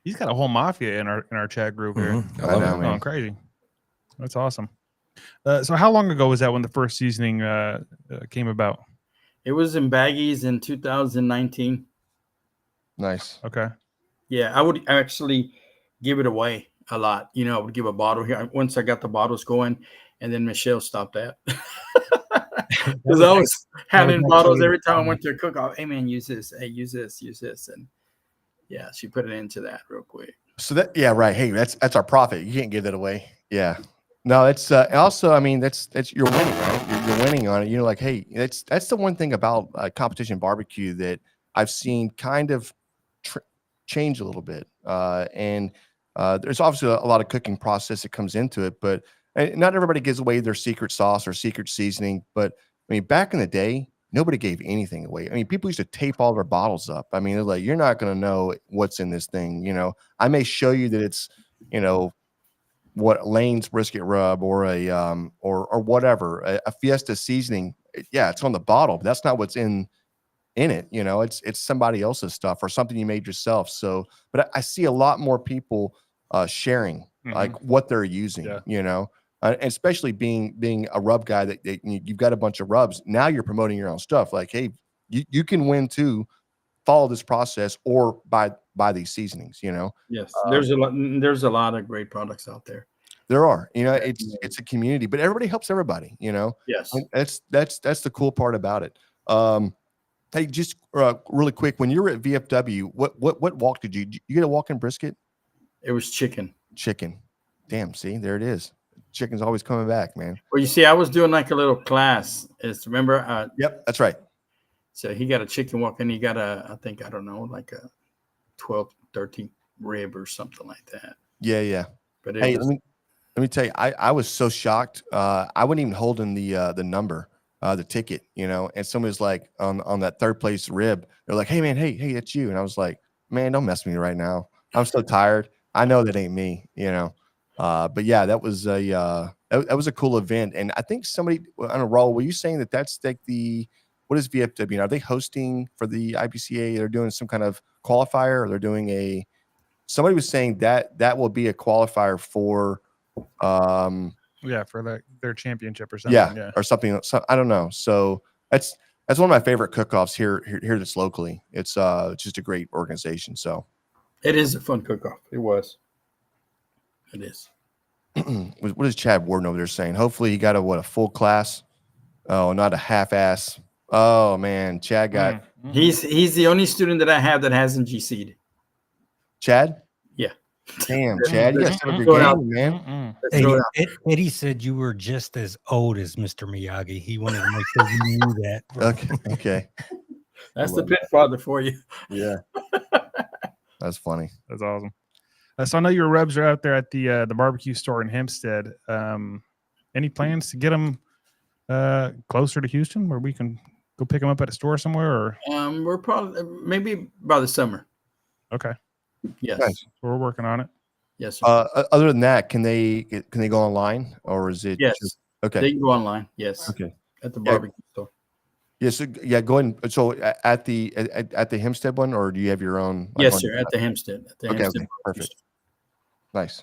He's got a whole mafia in our chat group here. Mhm. I know, Going man. crazy. That's awesome. So how long ago was that when the first seasoning came about? It was in baggies in 2019. Nice. Okay. Yeah, I would actually give it away a lot. You know, I would give a bottle here once I got the bottles going, and then Michelle stopped that. Because I was having bottles every time I went to a cook-off. Hey, man, use this. Hey, use this. Use this. And yeah, she put it into that real quick. So that, yeah, right. Hey, that's our profit. You can't give that away. Yeah. No, it's also, I mean, that's you're winning, right? You're winning on it. You know, like, hey, that's the one thing about competition barbecue that I've seen kind of change a little bit. And there's obviously a lot of cooking process that comes into it, but not everybody gives away their secret sauce or secret seasoning. But I mean, back in the day, nobody gave anything away. I mean, people used to tape all their bottles up. I mean, they're like, you're not going to know what's in this thing. You know, I may show you that it's, you know, what Lane's brisket rub or a or whatever, a Fiesta seasoning. Yeah, it's on the bottle, but that's not what's in it. You know, it's somebody else's stuff or something you made yourself. So, but I see a lot more people sharing like what they're using. Yeah. You know, and especially being a rub guy that you've got a bunch of rubs. Now you're promoting your own stuff. Like, hey, you can win too. Follow this process or buy these seasonings. You know. Yes, there's a lot of great products out there. There are, you know, Yeah. it's a community, but everybody helps everybody, you know. Yes. And that's the cool part about it. Hey, just really quick, when you were at VFW, what walk did you get a walk in brisket? It was chicken. Chicken. Damn, see, there it is. Chicken's always coming back, man. Well, you see, I was doing like a little class. Remember? Yep, that's right. So he got a chicken walk and he got I think, I don't know, like a 12, 13 rib or something like that. Yeah. But Hey, let me tell you, I was so shocked. I wasn't even holding the number, the ticket, you know, and somebody's like on that third place rib. They're like, hey man, hey, it's you. And I was like, man, don't mess with me right now. I'm so tired. I know that ain't me, you know. But yeah, that was that was a cool event. And I think somebody on a roll, were you saying that that's like what is VFW? Are they hosting for the IPCA? They're doing some kind of qualifier, or they're doing somebody was saying that will be a qualifier for for their championship or something. Or something. So, I don't know. So that's one of my favorite cook-offs here that's locally. It's just a great organization. So it is a fun cook-off. It is. What is Chad Warden over there saying? Hopefully he got a full class. Oh, not a half-ass. Oh man, Chad got He's the only student that I have that hasn't GC'd. Chad? Yeah. Damn, Chad, you got to set up your game, man. Eddie said you were just as old as Mr. Miyagi. He wanted to make sure you knew that. Okay. That's the pit father for you. Yeah. That's funny. That's awesome. So I know your rubs are out there at the barbecue store in Hempstead. Any plans to get them closer to Houston where we can go pick them up at a store somewhere? Or we're probably maybe by the summer. Okay. Yes. Nice. We're working on it. Yes. Sir. Other than that, can they go online, or is it? Yes. Okay. They can go online. Yes. Okay. At the barbecue store. Yes. Yeah. Go ahead. So at the Hempstead one, or do you have your own? Yes, sir. At the Hempstead. Okay. Perfect. Nice.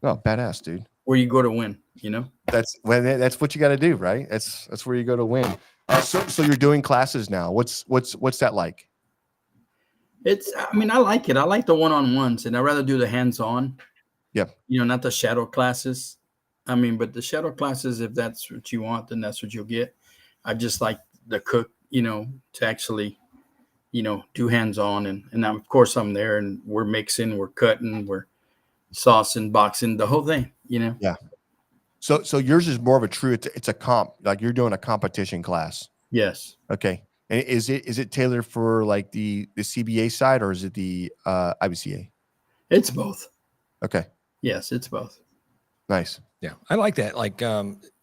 Oh, badass, dude. Where you go to win, you know? That's what you got to do, right? That's where you go to win. So you're doing classes now. What's that like? I like it. I like the one-on-ones, and I'd rather do the hands-on. Yeah. You know, not the shadow classes. I mean, but the shadow classes, if that's what you want, then that's what you'll get. I just like the cook, you know, to actually, you know, do hands-on. And of course I'm there and we're mixing, we're cutting, we're sauce and boxing, the whole thing, Yeah. So yours is more of a true. It's a comp. Like you're doing a competition class. Yes. Okay. And is it tailored for like the CBA side or is it the IBCA? It's both. Okay. Yes, it's both. Nice. Yeah, I like that. Like,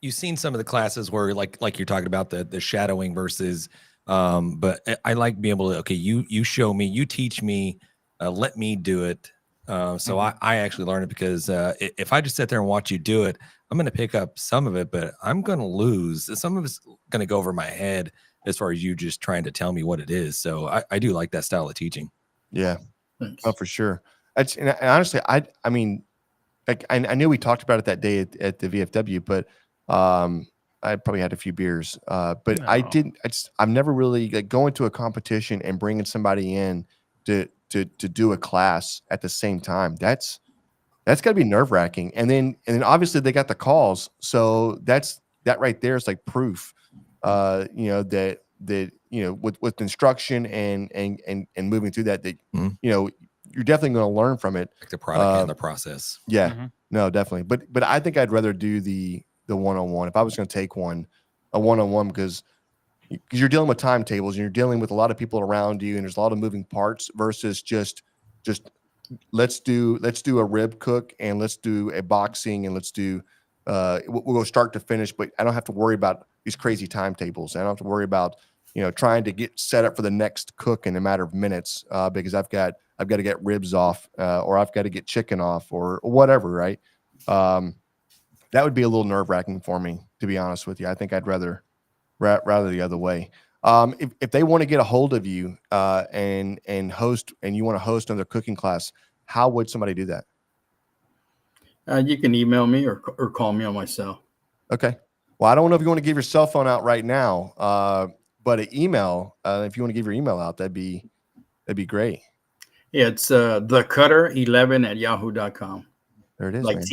you've seen some of the classes where, like you're talking about the shadowing versus, but I like being able to. Okay, you show me, you teach me, let me do it. So I actually learn it because if I just sit there and watch you do it, I'm going to pick up some of it, but I'm going to lose. Some of it's going to go over my head as far as you just trying to tell me what it is. So I do like that style of teaching. Yeah. Thanks. Oh, for sure. And honestly, I mean, like I knew we talked about it that day at the VFW, but I probably had a few beers. But No. I didn't. I've never really like going to a competition and bringing somebody in to do a class at the same time. That's got to be nerve wracking. And then obviously they got the calls, so that right there is like proof. That with instruction and moving through that you're definitely going to learn from it. Like the product and the process. Yeah, Mhm. no, definitely. But I think I'd rather do the one-on-one if I was going to take a one-on-one because you're dealing with timetables and you're dealing with a lot of people around you and there's a lot of moving parts versus just let's do a rib cook and let's do a boxing and let's do we'll go start to finish, but I don't have to worry about these crazy timetables. I don't have to worry about trying to get set up for the next cook in a matter of minutes because I've got to get ribs off or I've got to get chicken off or whatever, right? That would be a little nerve-wracking for me, to be honest with you. I think I'd rather the other way. If they want to get a hold of you and host, and you want to host another cooking class, how would somebody do that? You can email me or call me on my cell. Okay. Well, I don't know if you want to give your cell phone out right now, but an email, if you want to give your email out, that'd be great. Yeah, it's thecutter11@yahoo.com. There it is. Like man.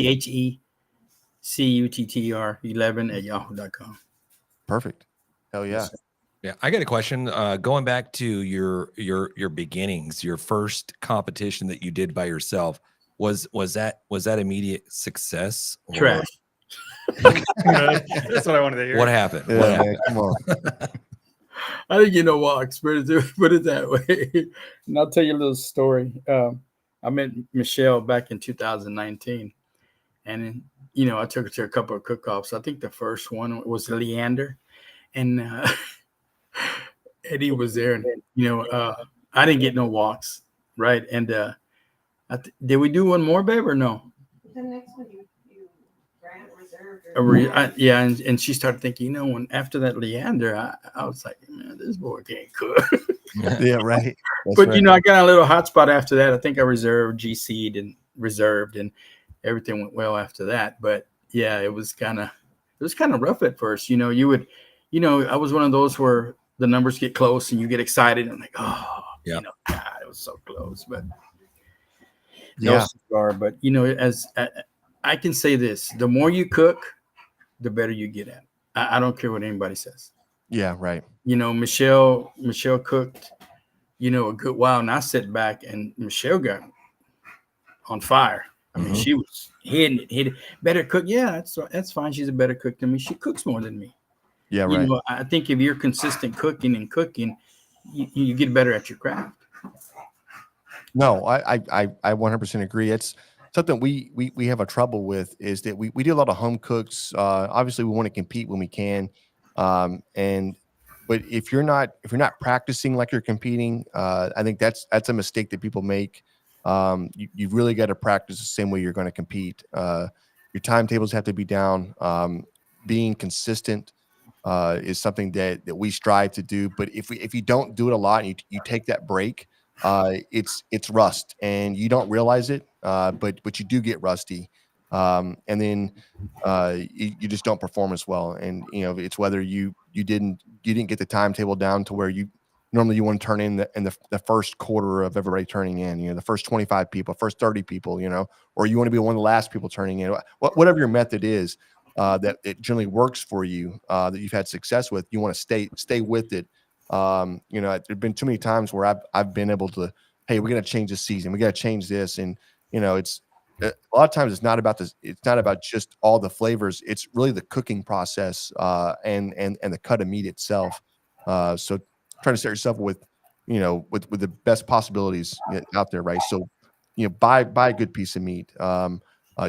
CHECUTTR11@yahoo.com. Perfect. Hell yeah. Yeah, I got a question. Going back to your beginnings, your first competition that you did by yourself, was that immediate success? Or Trash. That's what I wanted to hear. what happened? Yeah, What man, happened? come on. I didn't get no walks, put it that way. And I'll tell you a little story. I met Michelle back in 2019, and I took her to a couple of cook-offs. I think the first one was Leander, and Eddie was there, and I didn't get no walks, right? And did we do one more, babe, or no? The next one you grant reserved. Yeah, and she started thinking, when after that Leander, I was like, man, this boy can't cook. Yeah, right. That's But right. I got a little hot spot after that. I think I reserved, GC'd, and reserved, and everything went well after that. But yeah, it was kind of rough at first. I was one of those where the numbers get close and you get excited and like, oh, Yeah. God, it was so close. But Yeah. cigar. But as I can say this, the more you cook, the better you get at. I don't care what anybody says. Yeah, right. Michelle cooked, a good while, and I sit back, and Michelle got on fire. I mean, she was hitting it. Better cook. Yeah, that's fine. She's a better cook than me. She cooks more than me. Yeah, right. I think if you're consistent cooking, you get better at your craft. No, I 100% agree. It's something we have a trouble with is that we do a lot of home cooks. Obviously, we want to compete when we can, but if you're not practicing like you're competing, I think that's a mistake that people make. You've really got to practice the same way you're going to compete. Your timetables have to be down. Being consistent is something that we strive to do. But if you don't do it a lot and you take that break, it's rust and you don't realize it. But you do get rusty. And then you just don't perform as well. And it's whether you didn't get the timetable down to where you normally want to turn in the first quarter of everybody turning in, the first 25 people, first 30 people, or you want to be one of the last people turning in, whatever your method is, that it generally works for you, that you've had success with, you want to stay with it. There've been too many times where I've been able to, hey, we're going to change this season. We got to change this. And, a lot of times it's not about this. It's not about just all the flavors. It's really the cooking process and the cut of meat itself. So trying to set yourself with with the best possibilities out there, right? So buy a good piece of meat.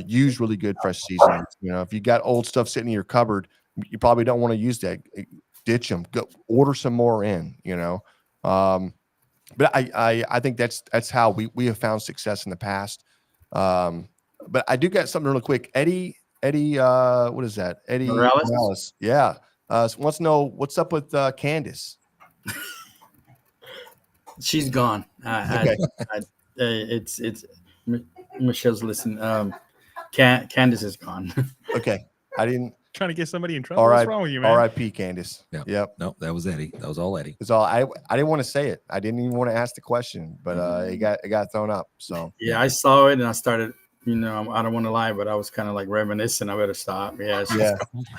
Use really good fresh seasonings. If you got old stuff sitting in your cupboard, you probably don't want to use that. Ditch them. Go order some more in. But I think that's how we have found success in the past. But I do got something real quick. Eddie, what is that? Eddie Morales. Yeah. Wants to know what's up with Candace. She's gone. Okay. It's Michelle's listening. Candace is gone. Okay. I didn't. Trying to get somebody in trouble. What's wrong with you, man? R.I.P. Candace. Yeah. Yep. No, that was Eddie. That was all Eddie. It's all I didn't want to say it. I didn't even want to ask the question, but it got thrown up. So yeah, I saw it and I started. I don't want to lie, but I was kind of like reminiscing. I better stop. Yeah.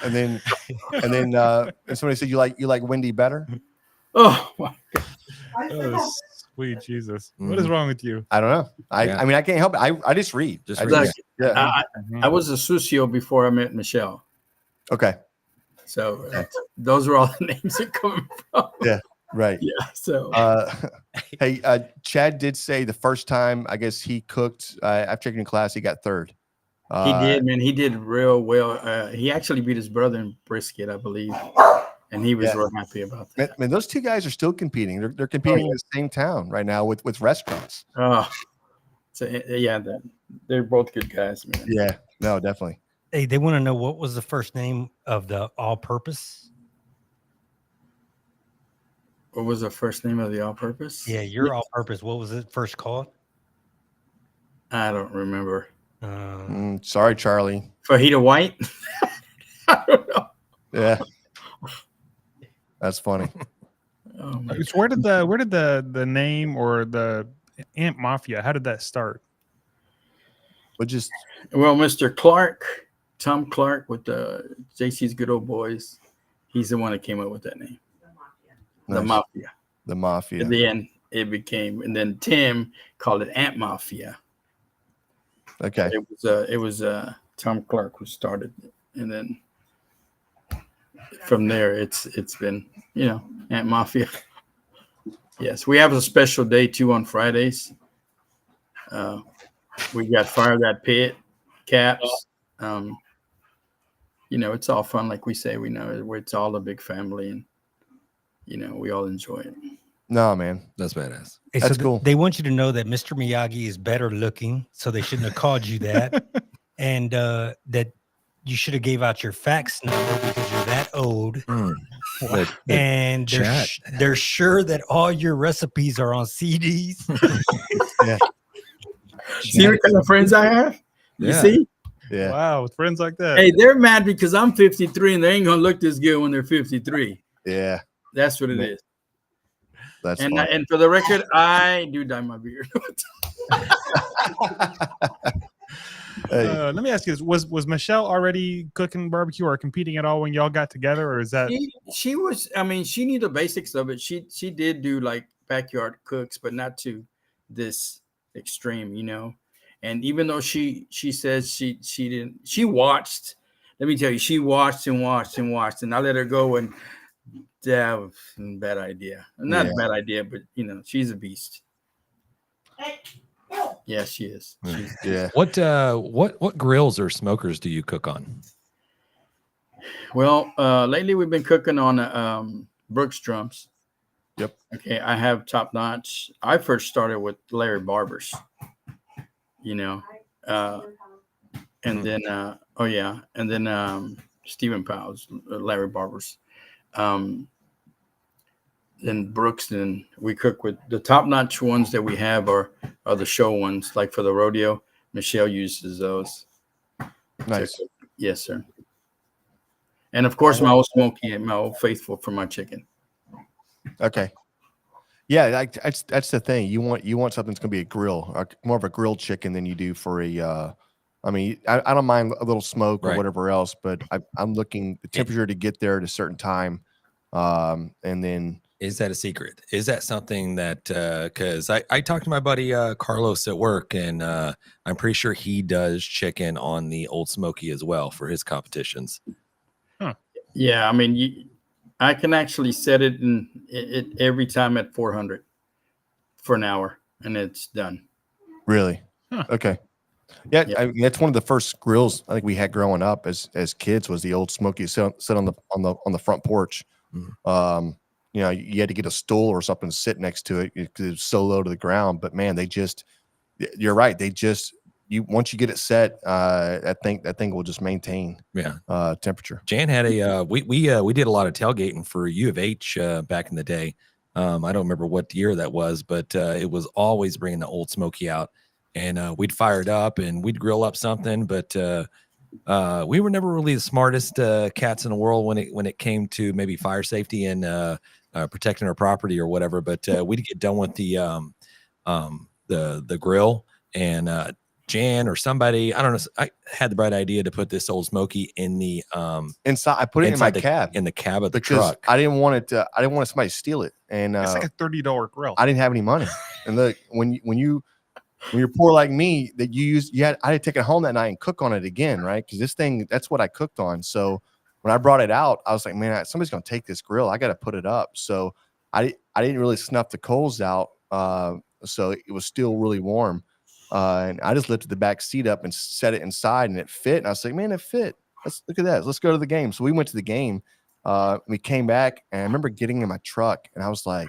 And then somebody said you like Wendy better. Oh my God. Oh, sweet Jesus. What is wrong with you? I don't know. I mean, I can't help it. I just read. I was a socio before I met Michelle. Okay. So those are all the names that come from. Yeah. Right. Yeah. So hey, Chad did say the first time I guess he cooked after taking class, he got third. He did, man. He did real well. He actually beat his brother in brisket, I believe. And he was real happy about that. Man, those two guys are still competing. They're competing in the same town right now with restaurants. Oh, so yeah, they're both good guys, man. Yeah, no, definitely. Hey, they want to know what was the first name of the all-purpose? What was the first name of the all-purpose? Yeah, your all-purpose. What was it first called? I don't remember. Sorry, Charlie. Fajita White. I don't know. Yeah. That's funny. Oh, where did the name or the AMP Mafia? How did that start? Well, Mr. Clark, Tom Clark with the JC's Good Old Boys, he's the one that came up with that name. Nice. The Mafia. At the end, it became, and then Tim called it AMP Mafia. Okay. It was Tom Clark who started, and then from there, it's been AMP Mafia. Yes, we have a special day too on Fridays. We got Fire That Pit, caps. It's all fun, like we say. We know it's all a big family, and we all enjoy it. No, man, that's badass. Hey, that's so cool. They want you to know that Mr. Miyagi is better looking, so they shouldn't have called you that, and that you should have gave out your fax number because you're that old. And they're sure that all your recipes are on CDs. Yeah. See what kind of friends I have? You see? Yeah. Wow, with friends like that. Hey, they're mad because I'm 53 and they ain't gonna look this good when they're 53. Yeah. That's what it is. That's and for the record, I do dye my beard. Hey. Let me ask you this: Was Michelle already cooking barbecue or competing at all when y'all got together, or is that? She was. I mean, she knew the basics of it. She did do like backyard cooks, but not to this extreme, And even though she says she didn't, she watched. Let me tell you, she watched and watched and watched, and I let her go. And that was a bad idea. Not a bad idea, but she's a beast. Yeah, she is. Yeah. What grills or smokers do you cook on? Well, lately we've been cooking on Brooks drums. Yep. Okay, I have Top Notch. I first started with Larry Barber's, and then Stephen Powell's, Larry Barber's. Then Brooks, and we cook with the Top Notch ones that we have are the show ones, like for the rodeo. Michelle uses those. Nice. Yes, sir. And of course, my old Smoky and my old Faithful for my chicken. Okay. Yeah, that's the thing. You want something that's going to be a grill, or more of a grilled chicken than you do for a. I mean, I don't mind a little smoke or whatever else, but I'm looking the temperature to get there at a certain time, and then Is that a secret? Is that something that because I talked to my buddy Carlos at work, and I'm pretty sure he does chicken on the Old Smoky as well for his competitions. Yeah, I mean, I can actually set it in it every time at 400 for an hour, and it's done. Really? Huh. Okay. Yeah, Yeah. I mean, that's one of the first grills I think we had growing up as kids was the Old Smoky sit on the front porch. Mhm. You know, you had to get a stool or something to sit next to it because it was so low to the ground. But man, you're right. Once you get it set, that thing will just maintain temperature. Jan had we did a lot of tailgating for U of H back in the day. I don't remember what year that was, but it was always bringing the Old Smoky out, and we'd fire it up and we'd grill up something. But we were never really the smartest cats in the world when it came to maybe fire safety and protecting our property or whatever. But we'd get done with the grill, and Jan or somebody, I don't know, I had the bright idea to put this Old Smoky in the inside. I put it in my cab, in the cab of the because truck. I didn't want it. I didn't want somebody to steal it, and It's like a $30 grill. I didn't have any money. And look, when you're poor like me, that I had to take it home that night and cook on it again, right? Because this thing, that's what I cooked on. So when I brought it out, I was like, man, somebody's gonna take this grill. I got to put it up. So I didn't really snuff the coals out, so it was still really warm. And I just lifted the back seat up and set it inside, and it fit. And I was like, man, it fit. Let's look at that. Let's go to the game. So we went to the game. We came back, and I remember getting in my truck, and I was like,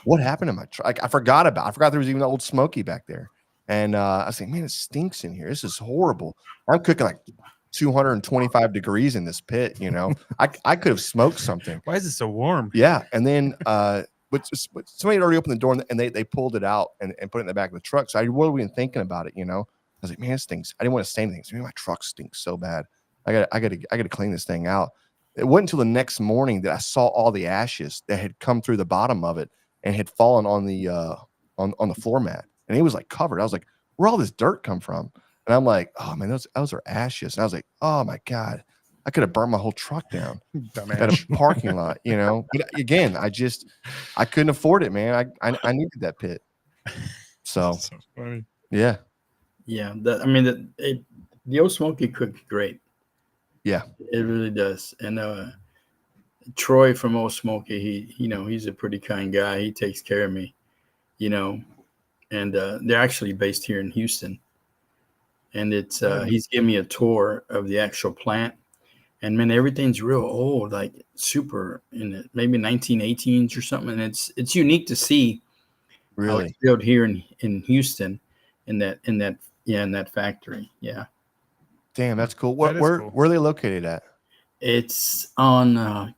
what happened to my truck? Like, I forgot there was even an Old Smoky back there. And I was like, man, it stinks in here. This is horrible. I'm cooking like 225 degrees in this pit. You know, I could have smoked something. Why is it so warm? Yeah. And then but somebody had already opened the door, and they pulled it out and put it in the back of the truck. So I wasn't even thinking about it, you know. I was like, man, this stinks. I didn't want to say anything. So, man, my truck stinks so bad. I got to clean this thing out. It wasn't until the next morning that I saw all the ashes that had come through the bottom of it and had fallen on the on the floor mat, and it was like covered. I was like, where all this dirt come from? And I'm like, oh man, those are ashes. And I was like, oh my God, I could have burned my whole truck down at a parking lot, you know. But again, I couldn't afford it, man. I needed that pit. So funny. yeah. The Old Smoky cooked great. Yeah, it really does. And Troy from Old Smoky, he's a pretty kind guy. He takes care of me, you know. And they're actually based here in Houston. And it's he's giving me a tour of the actual plant. And man, everything's real old, like super in it, maybe 1918s or something. And it's unique to see how it's built here in Houston in that factory. Yeah. Damn, that's cool. Where are they located at? It's on God.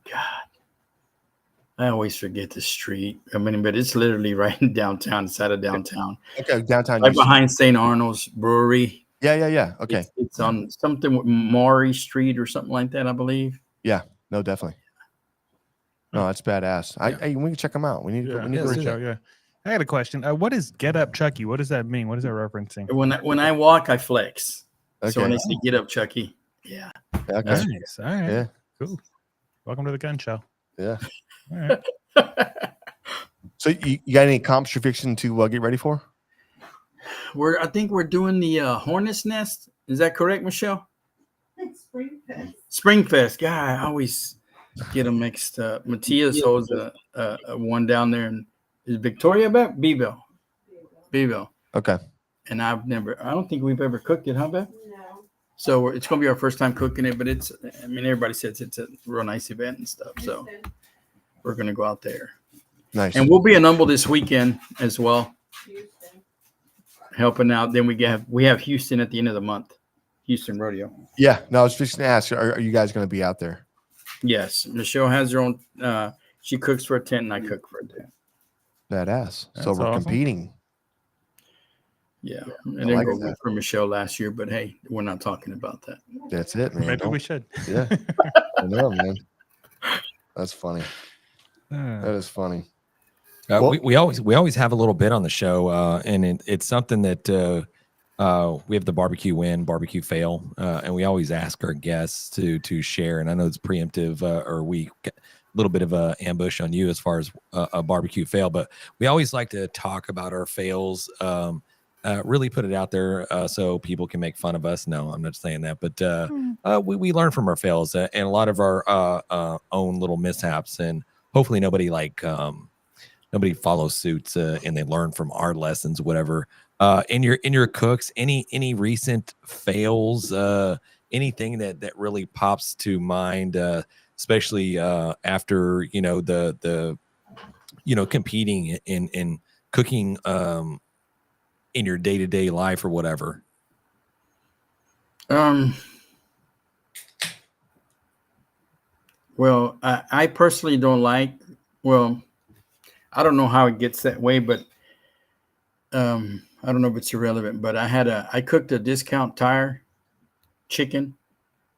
I always forget the street. I mean, but it's literally right in downtown, inside of downtown. Okay, downtown. Right behind St. Arnold's Brewery. Yeah. Okay. It's on something with Maury Street or something like that, I believe. Yeah. No, definitely. No, that's badass. Hey, we can check them out. We need to reach out. Yeah. I got a question. What is Get Up Chucky? What does that mean? What is that referencing? When I walk, I flex. Okay. So when I say Get Up Chucky, yeah. Okay. Nice. All right. Yeah. Cool. Welcome to the gun show. Yeah. All right. So you got any comps you're fixing to get ready for? I think we're doing the Hornet's Nest. Is that correct, Michelle? Springfest. Springfest. God, I always get them mixed up. Matias holds a one down there in is Victoria back? Beeville. Okay. And I don't think we've ever cooked it, huh, Beth? No. So it's going to be our first time cooking it, but everybody says it's a real nice event and stuff. So we're going to go out there. Nice. And we'll be in Humble this weekend as well, Houston. helping out. Then we have Houston at the end of the month, Houston Rodeo. Yeah. No, I was just going to ask, are you guys going to be out there? Yes. Michelle has her own, she cooks for a tent and I cook for a tent. Badass. That's So we're awesome. competing. Yeah. I It didn't like go that. good for Michelle last year, but hey, we're not talking about that. That's it, man. Maybe we should. Yeah. I know, man. That's funny. That is funny. Well- We always have a little bit on the show, and it's something that we have the barbecue win, barbecue fail, and we always ask our guests to share. And I know it's preemptive, or we little bit of a ambush on you as far as a barbecue fail, but we always like to talk about our fails. Really put it out there so people can make fun of us. No, I'm not saying that, but we learn from our fails and a lot of our own little mishaps, and hopefully nobody follows suits and they learn from our lessons, whatever. In your cooks, any recent fails, anything that really pops to mind, especially after the competing in cooking in your day-to-day life or whatever? Well, I personally don't like, well, I don't know how it gets that way, but I don't know if it's irrelevant, but I cooked a discount tire chicken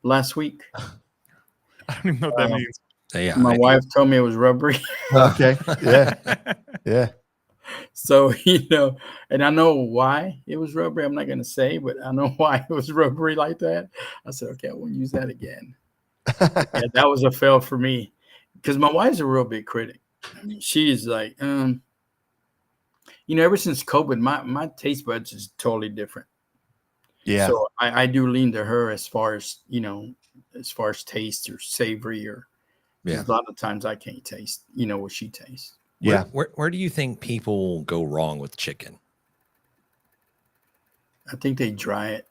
last week. I don't even know what that means. Yeah, My wife told me it was rubbery. Okay. Yeah. Yeah. So, and I know why it was rubbery. I'm not going to say, but I know why it was rubbery like that. I said, okay, I won't use that again. Yeah, that was a fail for me because my wife's a real big critic. I mean, she's like, ever since COVID, my taste buds is totally different. Yeah. So I do lean to her as far as taste or savory or a lot of times I can't taste, what she tastes. Yeah. Where do you think people go wrong with chicken? I think they dry it.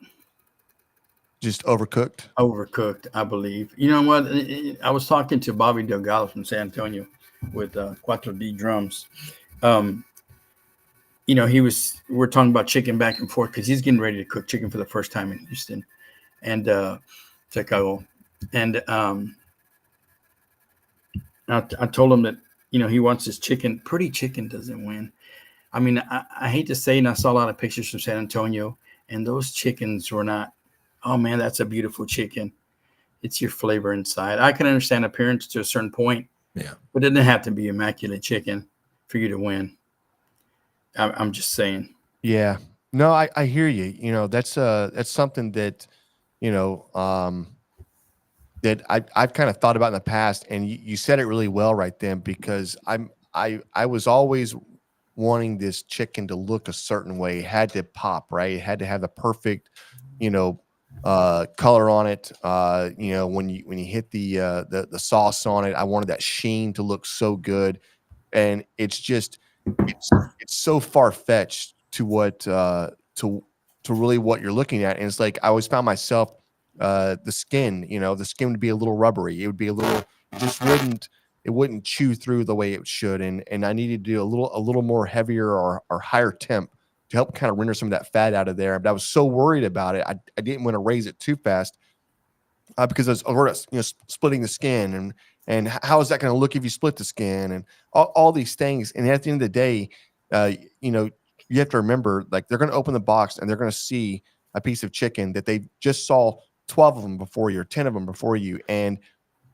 Just overcooked. Overcooked, I believe. You know what? I was talking to Bobby Delgado from San Antonio with 4D drums. We're talking about chicken back and forth because he's getting ready to cook chicken for the first time in Houston and Chicago. And I told him that, he wants his chicken. Pretty chicken doesn't win. I mean, I hate to say, and I saw a lot of pictures from San Antonio, and those chickens were not, oh man, that's a beautiful chicken. It's your flavor inside. I can understand appearance to a certain point, but it doesn't have to be immaculate chicken for you to win. I'm just saying. Yeah. No, I hear you. That's something that, that I've kind of thought about in the past, and you said it really well right then, because I was always wanting this chicken to look a certain way. It had to pop, right? It had to have the perfect, color on it. When you hit the sauce on it, I wanted that sheen to look so good, and it's so far fetched to what to really what you're looking at, and it's like I always found myself. The skin would be a little rubbery. It would be a little, it wouldn't chew through the way it should. And I needed to do a little more heavier or higher temp to help kind of render some of that fat out of there. But I was so worried about it. I didn't want to raise it too fast because I was splitting the skin and how is that going to look if you split the skin and all these things. And at the end of the day, you have to remember, like, they're going to open the box and they're going to see a piece of chicken that they just saw 12 of them before you or 10 of them before you. And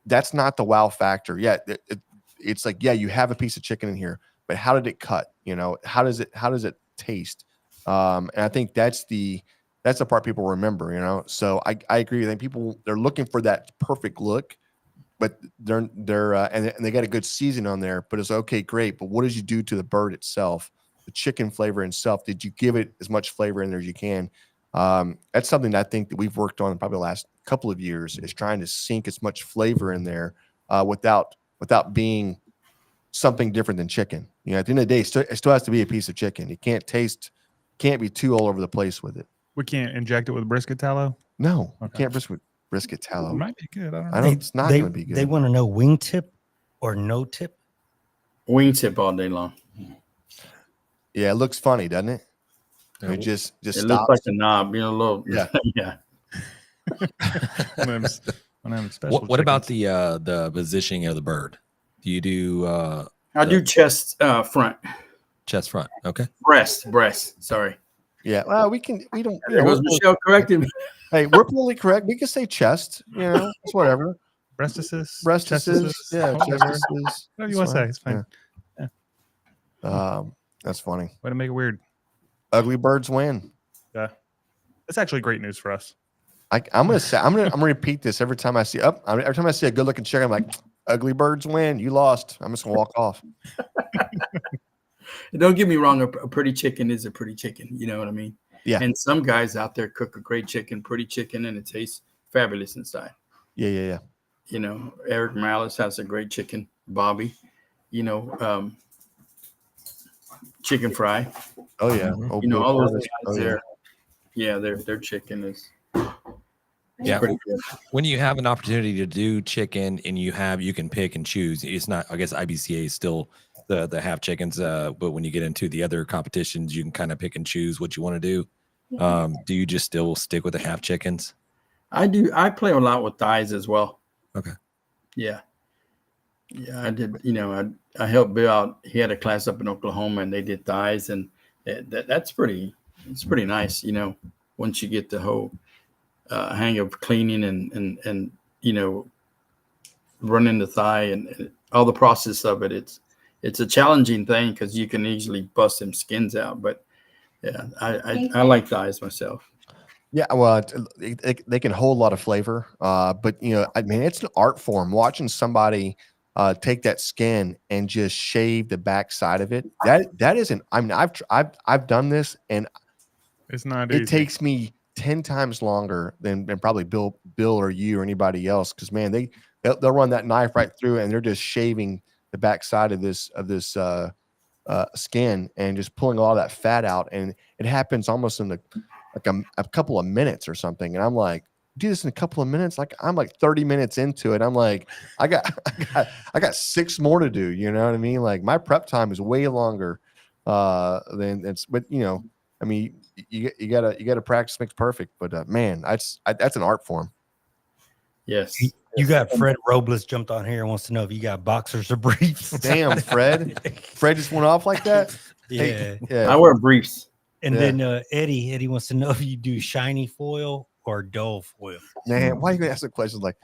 that's not the wow factor. Yeah. It's like, yeah, you have a piece of chicken in here, but how did it cut? How does it taste? And I think that's the part people remember, so I agree. I think they're looking for that perfect look, but they're and they got a good season on there, but it's okay, great. But what did you do to the bird itself? The chicken flavor itself? Did you give it as much flavor in there as you can? That's something that I think that we've worked on probably the last couple of years, is trying to sink as much flavor in there without being something different than chicken. At the end of the day, it still has to be a piece of chicken. You can't be too all over the place with it. We can't inject it with brisket tallow? No, okay. You can't brisket tallow. It might be good. I don't know. It's not going to be good. They want to know wing tip or no tip? Wing tip all day long. Yeah, it looks funny, doesn't it? It just it stops. looks like a knob, a little. Yeah. Yeah. What about the positioning of the bird? Do you do? I do chest front. Chest front. Okay. Breast. Sorry. Yeah. Well, we don't. There goes Michelle corrected me. Hey, we're fully correct. We can say chest. It's whatever. Breastises. Yeah. Chestises. Whatever you want to say. It's fine. Yeah. That's funny. Way to make it weird. Ugly birds win. Yeah. It's actually great news for us. I'm gonna repeat this every time I see a good looking chicken. I'm like, Ugly birds win. You lost. I'm just gonna walk off. Don't get me wrong. A pretty chicken is a pretty chicken. You know what I mean? Yeah. And some guys out there cook a great chicken, pretty chicken, and it tastes fabulous inside. Yeah. You know, Eric Malice has a great chicken. Bobby, you know, chicken fry. Oh yeah. Mhm. Oh, You know, Bill all those Porter's. guys there. Yeah, their chicken is Yeah. pretty good. When you have an opportunity to do chicken and you can pick and choose. It's not, I guess IBCA is still the half chickens, but when you get into the other competitions, you can kind of pick and choose what you want to do. Do you just still stick with the half chickens? I do. I play a lot with thighs as well. Okay. Yeah, I did. You know, I helped Bill out. He had a class up in Oklahoma, and they did thighs, and that's pretty. It's pretty nice. You know, once you get the whole hang of cleaning and you know, running the thigh and all the process of it. It's a challenging thing because you can easily bust them skins out. But yeah, I like thighs myself. Yeah, well, they can hold a lot of flavor, but you know, I mean, it's an art form. Watching somebody take that skin and just shave the back side of it, that isn't. I mean, I've done this, and It's not it easy. takes me 10 times longer than probably Bill or you or anybody else. Because man, they'll run that knife right through, and they're just shaving the back side of this skin and just pulling all that fat out, and it happens almost in a couple of minutes or something. And I'm like, do this in a couple of minutes? Like I'm like 30 minutes into it. I'm like, I got 6 more to do. You know what I mean? Like my prep time is way longer than it's. But you know, I mean, you gotta practice makes perfect. But man, that's an art form. Yes. You got Fred Robles jumped on here and wants to know if you got boxers or briefs. Damn, Fred just went off like that. Yeah. Hey, yeah. I wear briefs. And Yeah. then Eddie wants to know if you do shiny foil or dull foil. Man, why are you gonna ask the questions like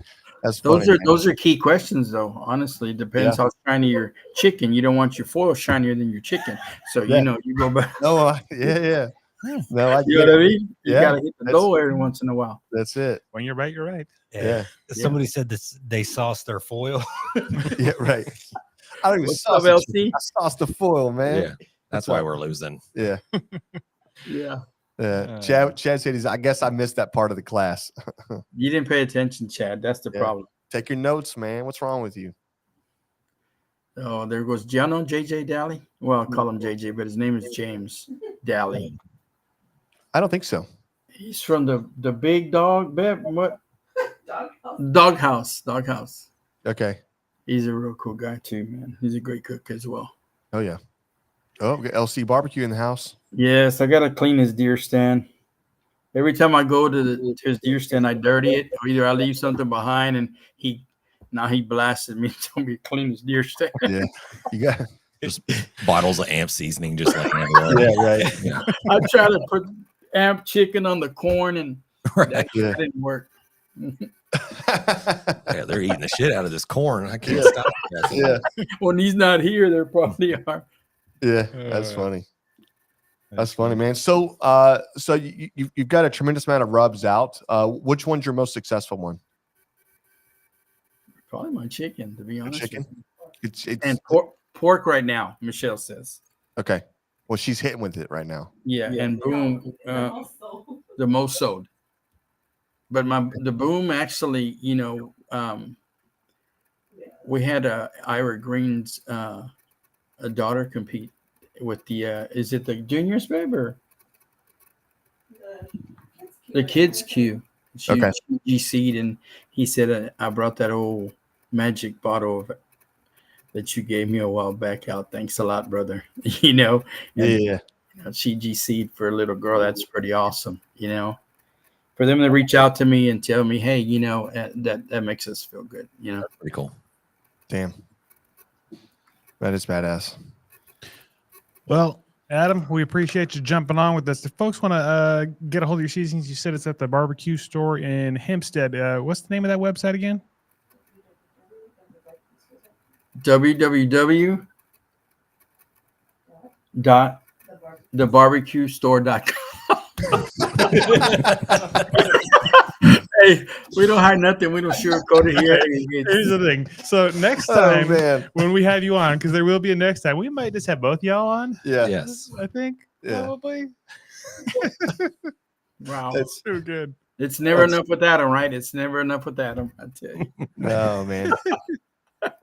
that's funny? Those are key questions, though. Honestly, it depends how shiny your chicken. You don't want your foil shinier than your chicken, so Yeah. you know you go back. No, yeah. No, I You get know what I it. mean? You Yeah, gotta hit the that's- dough every once in a while. That's it. When you're right, you're right. Yeah. Somebody said this they sauce their foil. Yeah, right. I don't even What's sauce up, it. LC? I sauce the foil, man. Yeah. That's why we're losing. Yeah. Yeah, Chad said I guess I missed that part of the class. you didn't pay attention, Chad. That's the Yeah. problem. Take your notes, man. What's wrong with you? Oh, there goes Gianno JJ Daly. Well, I'll call him JJ, but his name is James Daly. I don't think so. He's from the big dog. What? Doghouse. Okay. He's a real cool guy too, man. He's a great cook as well. Oh yeah. Oh, we got LC barbecue in the house. Yes, I gotta clean his deer stand. Every time I go to his deer stand, I dirty it, or either I leave something behind, and he blasted me, told me to clean his deer stand. Yeah. You got Just bottles of AMP seasoning, just like everywhere. yeah, right. Yeah. I tried to put AMP chicken on the corn, and Right. Yeah. that didn't work. Yeah, they're eating the shit out of this corn. I can't Yeah. stop that. Yeah. When he's not here, there probably are. Yeah. That's funny. That's That's funny, man. So so you've got a tremendous amount of rubs out. Which one's your most successful one? Probably my chicken, to be honest. Chicken? with you. It's And pork right now, Michelle says. okay. Well, she's hitting with it right now. Yeah, and boom, the most sold. But the boom actually, you know, we had Ira Green's a daughter compete with the is it the juniors, babe, or the kids queue? She GC'd, and he said, I brought that old magic bottle that you gave me a while back out. Thanks a lot, brother. You know, and, Yeah. you know, she GC'd for a little girl. That's pretty awesome. You know, for them to reach out to me and tell me, hey, you know, that makes us feel good. You know, Pretty cool. Damn. That is badass. Well, Adam, we appreciate you jumping on with us. If folks want to get a hold of your seasonings, you said it's at the barbecue store in Hempstead. What's the name of that website again? The www.thebarbecuestore.com. Hey, Hey, we don't hide nothing. We don't sugarcoat it here. Here's the thing. So next Oh, time man. when we have you on, because there will be a next time, we might just have both y'all on. Yeah. Yes. I think Yeah. probably. Wow. That's Too good. It's never enough with Adam, right? It's never enough with Adam. I tell you. no, man.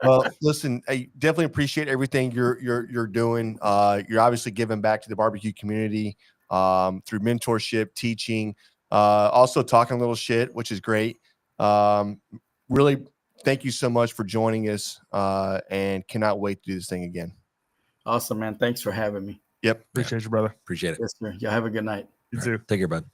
Well, listen, I definitely appreciate everything you're doing. You're obviously giving back to the barbecue community through mentorship, teaching, also talking a little shit, which is great. Really, thank you so much for joining us, and cannot wait to do this thing again. Awesome, man. Thanks for having me. Yep. Appreciate you, brother. Appreciate it. Yes, sir. Y'all have a good night. You All too. right. Take care, bud.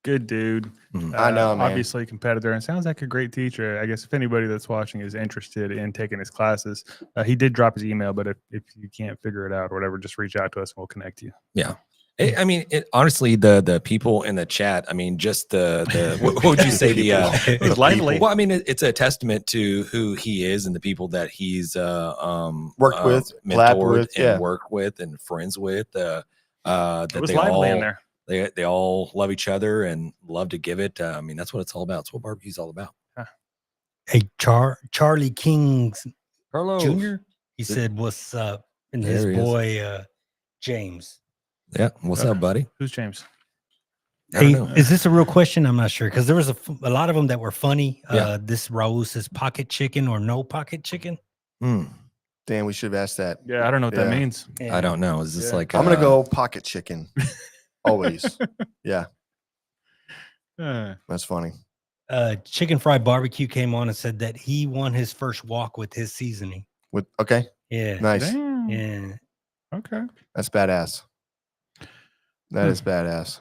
Good dude. Mhm. I know, man. Obviously competitor, and sounds like a great teacher. I guess if anybody that's watching is interested in taking his classes, he did drop his email, but if you can't figure it out or whatever, just reach out to us and we'll connect you. Yeah. I mean, honestly, the people in the chat, I mean, just the what would you say? It was lively. Well, I mean, it's a testament to who he is and the people that he's Worked with, collabed mentored, with, yeah. and worked with, and friends with. That It was they lively all in there. they all love each other and love to give it. I mean, that's what it's all about. It's what barbecue's all about. Hey, Charlie Kings Carlos Jr. He said, "What's up?" And his There he is. boy James. Yeah. What's up, buddy? Who's James? I don't Hey, know. is this a real question? I'm not sure because there was a lot of them that were funny. Yeah. This Raul says pocket chicken or no pocket chicken. Hmm. Damn, we should have asked that. Yeah, I don't know what that Yeah. means. I don't know. Is this Yeah. like I'm gonna go pocket chicken. Always. Yeah, that's funny. Chicken Fried Barbecue came on and said that he won his first walk with his seasoning. With okay, Yeah. nice. Damn. Yeah. Okay. That's badass. That is badass.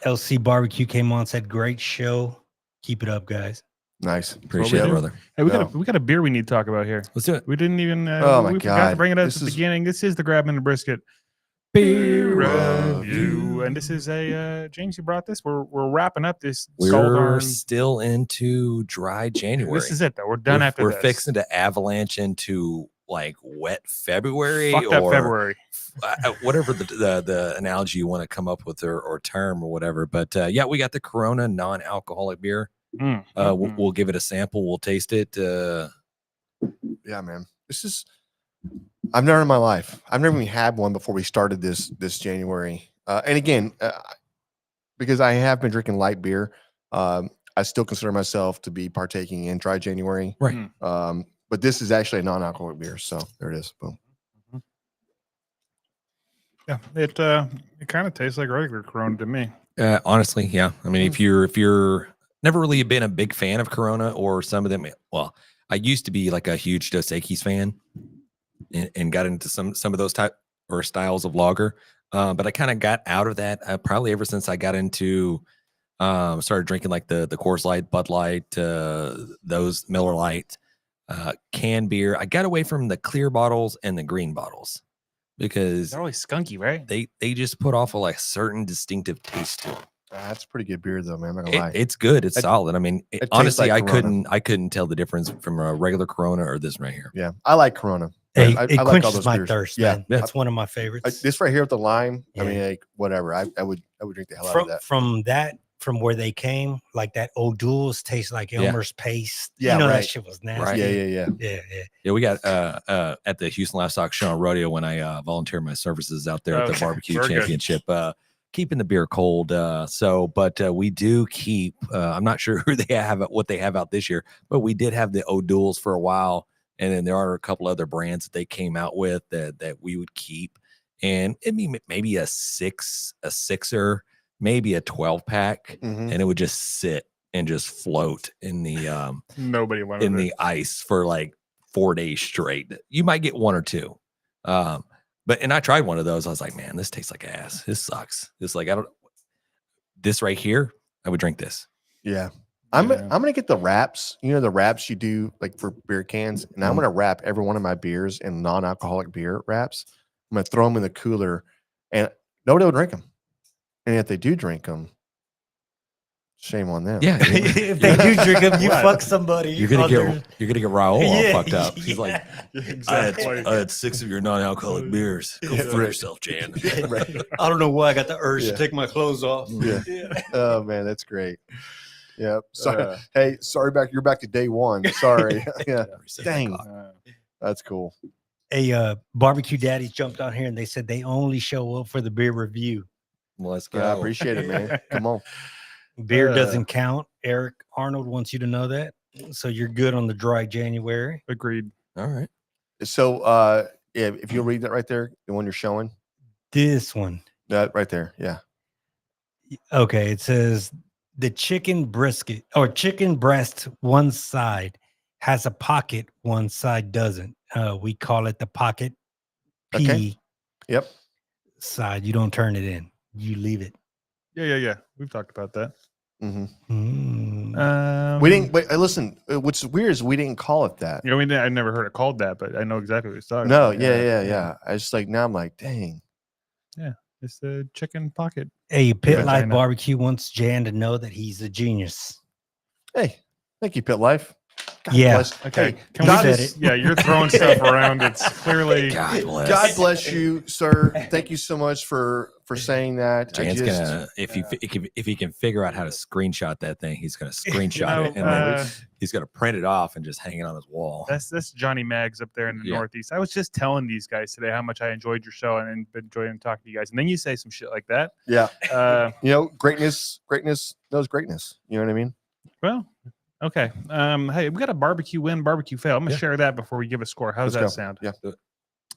LC Barbecue came on and said, "Great show. Keep it up, guys." Nice. Appreciate it, do. brother. Hey, we No. got a beer we need to talk about here. Let's do it. We didn't even. Oh my we forgot to God. bring it up This at the is- beginning. This is the Grab and the Brisket Beer review, and this is a James. You brought this. We're wrapping up this. We're Soul still into dry January. This is it though. We're done after We're this. fixing to avalanche into like wet February Fuck that or February. whatever the analogy you want to come up with or term or whatever. But yeah, we got the Corona non-alcoholic beer. We'll give it a sample. We'll taste it. Yeah, man. This is. I've never in my life. I've never even had one before we started this January. And again, because I have been drinking light beer, I still consider myself to be partaking in dry January. Right. But this is actually a non-alcoholic beer, so there it is. Boom. Yeah, it kind of tastes like regular Corona to me. Honestly, yeah. I mean, if you're never really been a big fan of Corona or some of them, well, I used to be like a huge Dos Equis fan and got into some of those type or styles of lager. But I kind of got out of that probably ever since I got into started drinking like the Coors Light, Bud Light, those Miller Lite, canned beer. I got away from the clear bottles and the green bottles because They're always skunky, right? they just put off a like certain distinctive taste to them. That's pretty good beer, though, man. I'm not gonna lie. It's good. It's It- solid. I mean, tastes honestly, like Corona. I couldn't tell the difference from a regular Corona or this one right here. Yeah, I like Corona. Hey, I it like all quenches those my beers. thirst. Yeah, Man. That's one of my favorites. This right here with the lime. I mean, Yeah. like whatever. I would drink the hell out of that. From where they came, like that O'Doul's tastes like Yeah. Elmer's paste. Yeah, you know right. that shit was nasty. Right. Yeah. Yeah. Yeah, we got at the Houston Livestock Show and Rodeo when I volunteered my services out there at the Okay, barbecue very good. championship. Keeping the beer cold. But we do keep. I'm not sure what they have out this year, but we did have the O'Doul's for a while, and then there are a couple other brands that they came out with that we would keep, and it'd be maybe a sixer, maybe a 12-pack, Mhm. and it would just sit and just float in the Nobody wanted in it. the ice for like 4 days straight. You might get one or two. And I tried one of those. I was like, man, this tastes like ass. This sucks. This like this right here, I would drink this. Yeah. Yeah. I'm gonna get the wraps. You know the wraps you do like for beer cans, and I'm Mhm. gonna wrap every one of my beers in non-alcoholic beer wraps. I'm gonna throw them in the cooler, and nobody will drink them. And if they do drink them, Shame on them. Yeah, If they do drink them, you Right. fuck somebody. you're gonna on get their- Raul all Yeah, fucked up. He's like, exactly. I had 6 of your non-alcoholic beers. Go Yeah, fuck right. yourself, Jan. Right. I don't know why I got the urge Yeah. to take my clothes off. Yeah. Oh man, that's great. Yeah. Sorry. Uh, Hey, sorry. You're back to day one. Sorry. Yeah. Dang. uh, That's cool. Hey, barbecue daddies jumped on here and they said they only show up for the beer review. Let's I go. appreciate it, man. Come on. Beer Uh, doesn't count. Eric Arnold wants you to know that. So you're good on the dry January. agreed. All right. So, if you'll read that right there, the one you're showing, This one. that right there. Yeah. Okay. It says the chicken brisket or chicken breast, one side has a pocket, one side doesn't. We call it the pocket P Okay. Yep. side. You don't turn it in. You leave it. Yeah. We've talked about that. hmm Um, We didn't. But listen, what's weird is we didn't call it that. You know, I never heard it called that, but I know exactly what it's talking No. about. Yeah. I just like now. I'm like, dang. It's the chicken pocket. Hey, Pit Yeah, Life China. Barbecue wants Jan to know that he's a genius. Hey, thank you, Pit Life. God Yeah. bless. Okay. Hey, Can God we said just, it. yeah, you're throwing stuff around. It's clearly God bless. God bless you, sir. Thank you so much for saying that. I Jan's just- gonna if he can figure out how to screenshot that thing, he's gonna screenshot know, it and then he's gonna print it off and just hang it on his wall. that's Johnny Mags up there in the Yeah. Northeast. I was just telling these guys today how much I enjoyed your show and been enjoying talking to you guys. And then you say some shit like that. Yeah. Uh, Greatness knows greatness. You know what I mean? well, okay. Hey, we got a barbecue win, barbecue fail. I'm gonna Yeah. share that before we give a score. How does Let's that go. sound? Yeah.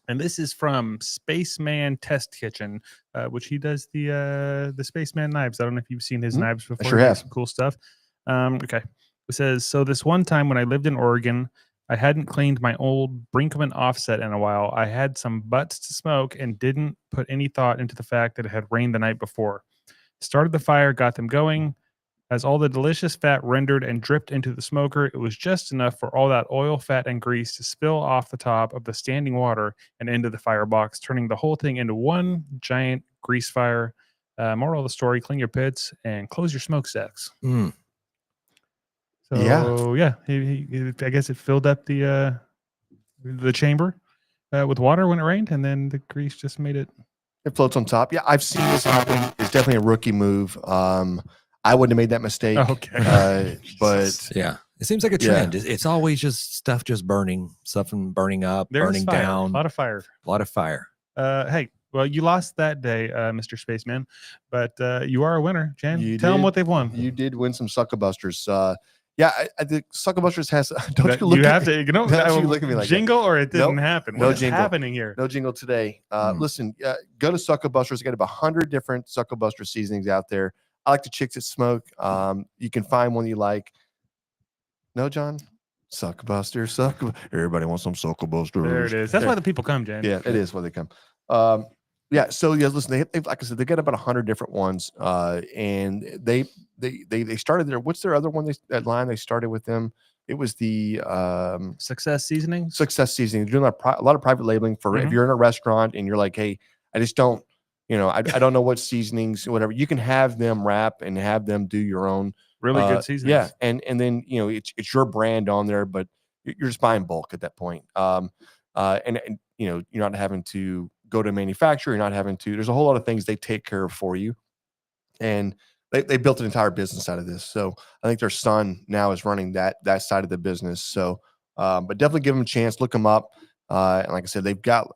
And this is from Spaceman Test Kitchen, which he does the Spaceman knives. I don't know if you've seen his Mhm. knives before. sure He does have. some cool stuff. Okay. It says, so this one time when I lived in Oregon, I hadn't cleaned my old Brinkman offset in a while. I had some butts to smoke and didn't put any thought into the fact that it had rained the night before. Started the fire, got them going. As all the delicious fat rendered and dripped into the smoker, it was just enough for all that oil, fat, and grease to spill off the top of the standing water and into the firebox, turning the whole thing into one giant grease fire. Moral of the story: clean your pits and close your smokestacks. Mm. So yeah, I guess it filled up the chamber with water when it rained, and then the grease just made it. It floats on top. Yeah, I've seen this happen. It's definitely a rookie move. I wouldn't have made that mistake. Okay. But Yeah. It seems like a Yeah. trend. It's always just stuff just burning, something burning up, There's burning fire, down, a lot of fire. a lot of fire. Hey, well, you lost that day, Mr. Spaceman, but you are a winner, Jan. You Tell them did. what they've won. you did win some Suckabusters. I think Suckabusters has. Don't That you look you at have me. to, you know, Don't you look at me like that. jingle or it didn't Nope. happen. No What's jingle. happening here? No jingle today. Mm. Listen, go to Suckabusters. They got about 100 different Suckabuster seasonings out there. I like the chicks that smoke. You can find one you like. No, John? Suckabusters. Everybody wants some Suckabusters. There it is. That's why the people come, Jan. Yeah, it is where they come. So listen, they like I said, they got about 100 different ones. And they started their, what's their other one? That line they started with them. It was the Success seasonings. Success seasoning. They're doing a lot of private labeling for if Mhm. you're in a restaurant and you're like, hey, I just don't, I don't know what seasonings, whatever. You can have them wrap and have them do your own. Really good seasonings. Yeah, and then it's your brand on there, but you're just buying bulk at that point. And you're not having to go to a manufacturer. You're not having to. There's a whole lot of things they take care of for you, and they built an entire business out of this. So I think their son now is running that side of the business. So, but definitely give them a chance. Look them up. And like I said, they've got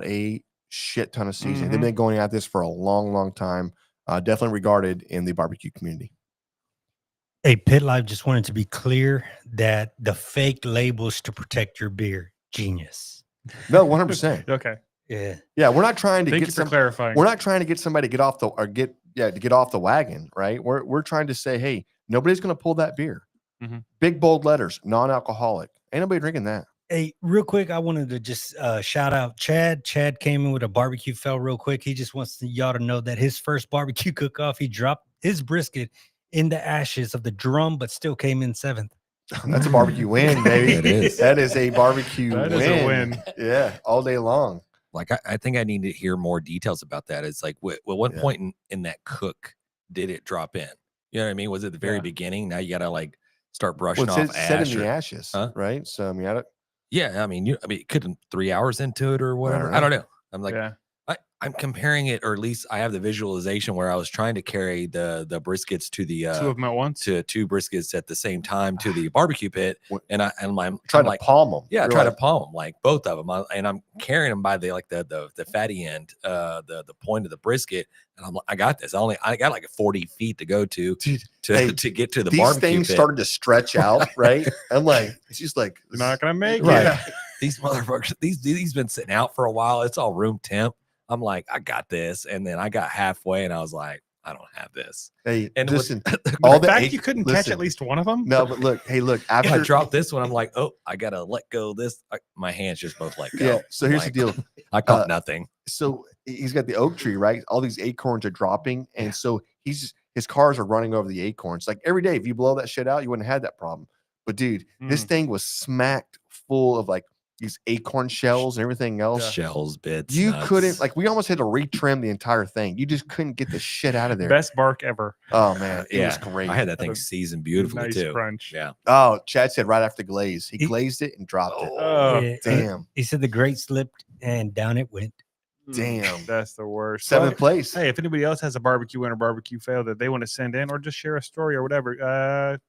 a shit ton of seasoning. They've Mhm. been going at this for a long, long time. Definitely regarded in the barbecue community. Hey, Pit Life just wanted to be clear that the fake labels to protect your beer, genius. No, 100%. Okay. Yeah. Yeah, we're not trying to Thank get you for clarifying. we're not trying to get somebody to get off to get off the wagon, right? We're trying to say, hey, nobody's going to pull that beer. Mhm. Big bold letters, non-alcoholic. Ain't nobody drinking that. Hey, real quick, I wanted to just shout out Chad. Chad came in with a barbecue fell real quick. He just wants y'all to know that his first barbecue cook-off, he dropped his brisket in the ashes of the drum, but still came in 7th. That's a barbecue win, baby. It is. That is a barbecue That win. is a win. Yeah, all day long. Like I think I need to hear more details about that. It's like, what Yeah. point in that cook did it drop in? You know what I mean? Was it the very Yeah. beginning? Now you got to like start brushing Well, off set ash. in the or- ashes, Huh? right? So I mean, I don't, Yeah, I mean, it could 3 hours into it or whatever. I don't know. I'm like, Yeah. I'm comparing it, or at least I have the visualization where I was trying to carry the briskets to the Two of them at once. to 2 briskets at the same time to the barbecue pit, What- and I'm try to like, palm them. yeah, try to palm them, like both of them, and I'm carrying them by the fatty end, the point of the brisket, and I'm like, I got this. I got like 40 feet to go to Dude, to, hey, to get to the these barbecue things pit. started to stretch out, right? I'm like, it's just like You're not gonna make Right. it. These motherfuckers, these been sitting out for a while. It's all room temp. I'm like, I got this, and then I got halfway, and I was like, I don't have this. Hey, And listen, But all the the fact egg- you couldn't catch listen, at least one of them. no, but look, hey, look, I after dropped this one. I'm like, oh, I gotta let go of this. My hands just both let go. yeah. So here's Like, the deal. I caught nothing. So he's got the oak tree, right? All these acorns are dropping, and so his cars are running over the acorns. Like every day, if you blow that shit out, you wouldn't have had that problem. But dude, this thing was smacked full of like these acorn shells and everything else. Shells, bits. You nuts. couldn't, like, we almost had to retrim the entire thing. You just couldn't get the shit out of there. Best bark ever. Oh man, it was Yeah, great. I had that Had thing a seasoned beautifully Nice too. crunch. Yeah. Oh, Chad said right after glaze, he He- glazed it and dropped it. Oh, Yeah, Damn, He said the grate slipped and down it went. damn. That's the worst. Seventh Well, place. Hey, if anybody else has a barbecue win or barbecue fail that they want to send in or just share a story or whatever,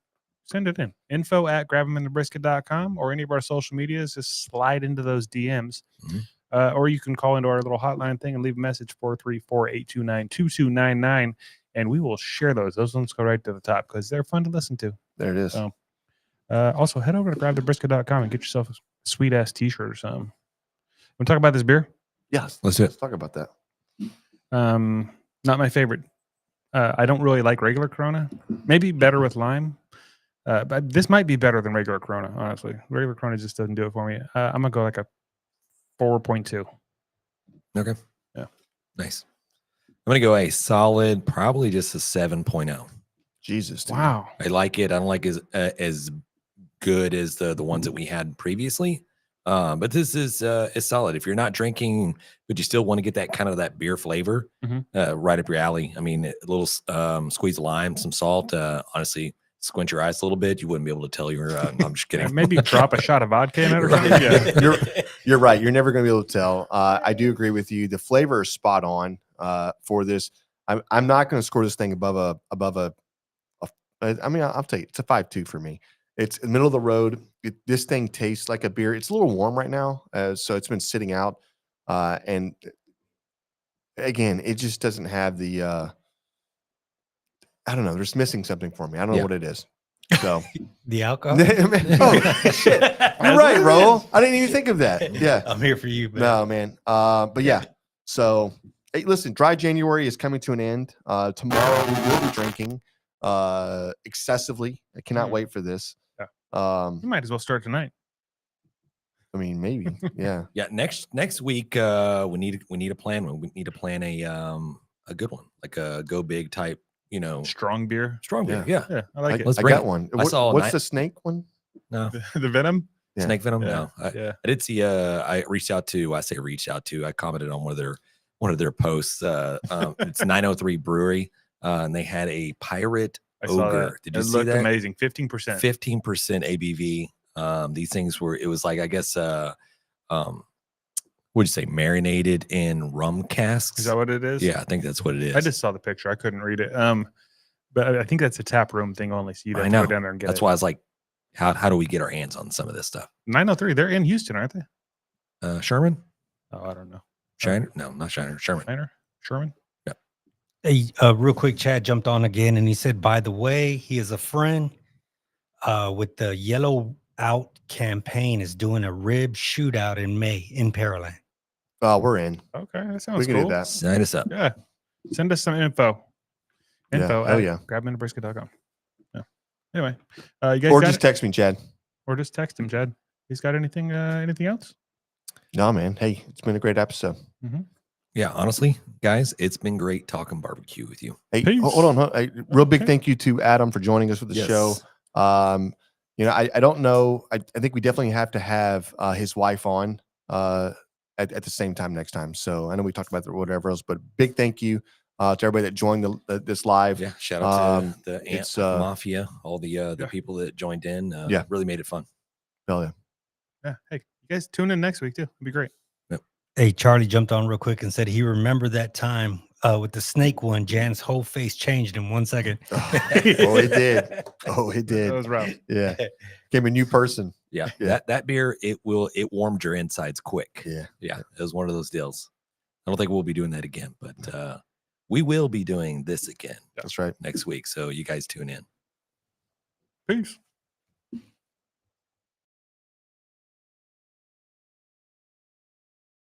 send it in. info@grabtheminthebrisket.com or any of our social medias. Just slide into those DMs. Mhm. Or you can call into our little hotline thing and leave a message 434-829-2299 and we will share those. Those ones go right to the top because they're fun to listen to. There it is. Oh. Also, head over to grabthebrisket.com and get yourself a sweet ass t-shirt or something. Want to talk about this beer? Yes, Let's do it. let's talk about that. Not my favorite. I don't really like regular Corona. Maybe better with lime. But this might be better than regular Corona, honestly. Regular Corona just doesn't do it for me. I'm gonna go like a 4.2. Okay. Yeah. Nice. I'm gonna go a solid, probably just a 7.0. Jesus, dude. Wow. I like it. I don't like as good as the ones that we had previously. But this is solid. If you're not drinking, but you still want to get that kind of that beer flavor, Mhm. right up your alley. I mean, a little squeeze of lime, some salt. Honestly, squint your eyes a little bit. You wouldn't be able to tell you're. No, I'm just Yeah, kidding. maybe drop a shot of vodka in it or Right. something. Yeah. You're right. You're never going to be able to tell. I do agree with you. The flavor is spot on for this. I'm not going to score this thing above a. I mean, I'll tell you, it's a 5.2 for me. It's in the middle of the road. This thing tastes like a beer. It's a little warm right now, so it's been sitting out. And again, it just doesn't have the. I don't know. There's missing something for me. I don't know Yeah. what it is. So. The alcohol. Oh shit! You're right, Ro. I didn't even think of that. Yeah. I'm here for you. Man. No, man. But yeah. So, hey, listen, dry January is coming to an end. Tomorrow we will be drinking excessively. I cannot wait for this. Yeah. I You might as well start tonight. mean, maybe. Yeah. Yeah, next week we need to plan. We need to plan a good one, like a go big type. Strong beer. Strong beer. Yeah. Yeah, I like it. Let's I bring got it. one. I saw What's Night- the snake one? No, The Venom. Yeah. snake venom. Yeah. No, Yeah. I did see. I reached out to. I commented on one of their posts. It's 903 Brewery, and they had a pirate I saw ogre. that. Did you It see looked that? amazing. 15%. 15% ABV. These things were. It was like, I guess. What'd you say? Marinated in rum casks. Is that what it is? Yeah, I think that's what it is. I just saw the picture. I couldn't read it. But I think that's a tap room thing only. So you I don't know. go down there and get That's it. why I was like, how do we get our hands on some of this stuff? 903. They're in Houston, aren't they? Sherman? Oh, I don't know. Shiner? No, not Shiner. Sherman. Shiner? Sherman? Hey, real quick, Chad jumped on again and he said, by the way, he is a friend with the Yellow Out campaign is doing a rib shootout in May in Pearland. Oh, we're in. Okay, that sounds We can cool. do that. Sign us up. Yeah. Send us some info. Yeah, Info hell at yeah. grabminthebrisket.com. Yeah. Anyway, you guys Or got just text me, Chad. or just text him, Chad. He's got anything else? No, man. Hey, it's been a great episode. Yeah, honestly, guys, it's been great talking barbecue with you. Hey, Peace. hold on. Hey, real big Okay. thank you to Adam for joining us for the show. I don't know. I think we definitely have to have his wife on at the same time next time. So I know we talked about whatever else, but big thank you. To everybody that joined this live. Yeah, shout out to the AMP it's, Mafia, all the Yeah. people that joined in. Yeah. Really made it fun. Oh, yeah. Yeah. Hey, you guys tune in next week too. It'll be great. Hey, Charlie jumped on real quick and said he remembered that time with the snake one. Jan's whole face changed in 1 second. Oh, it did. Oh, it That did. was rough. Yeah. Became a new person. Yeah, Yeah. that beer, it warmed your insides quick. Yeah. Yeah, it was one of those deals. I don't think we'll be doing that again, but we will be doing this again That's right. next week. So you guys tune in. Peace.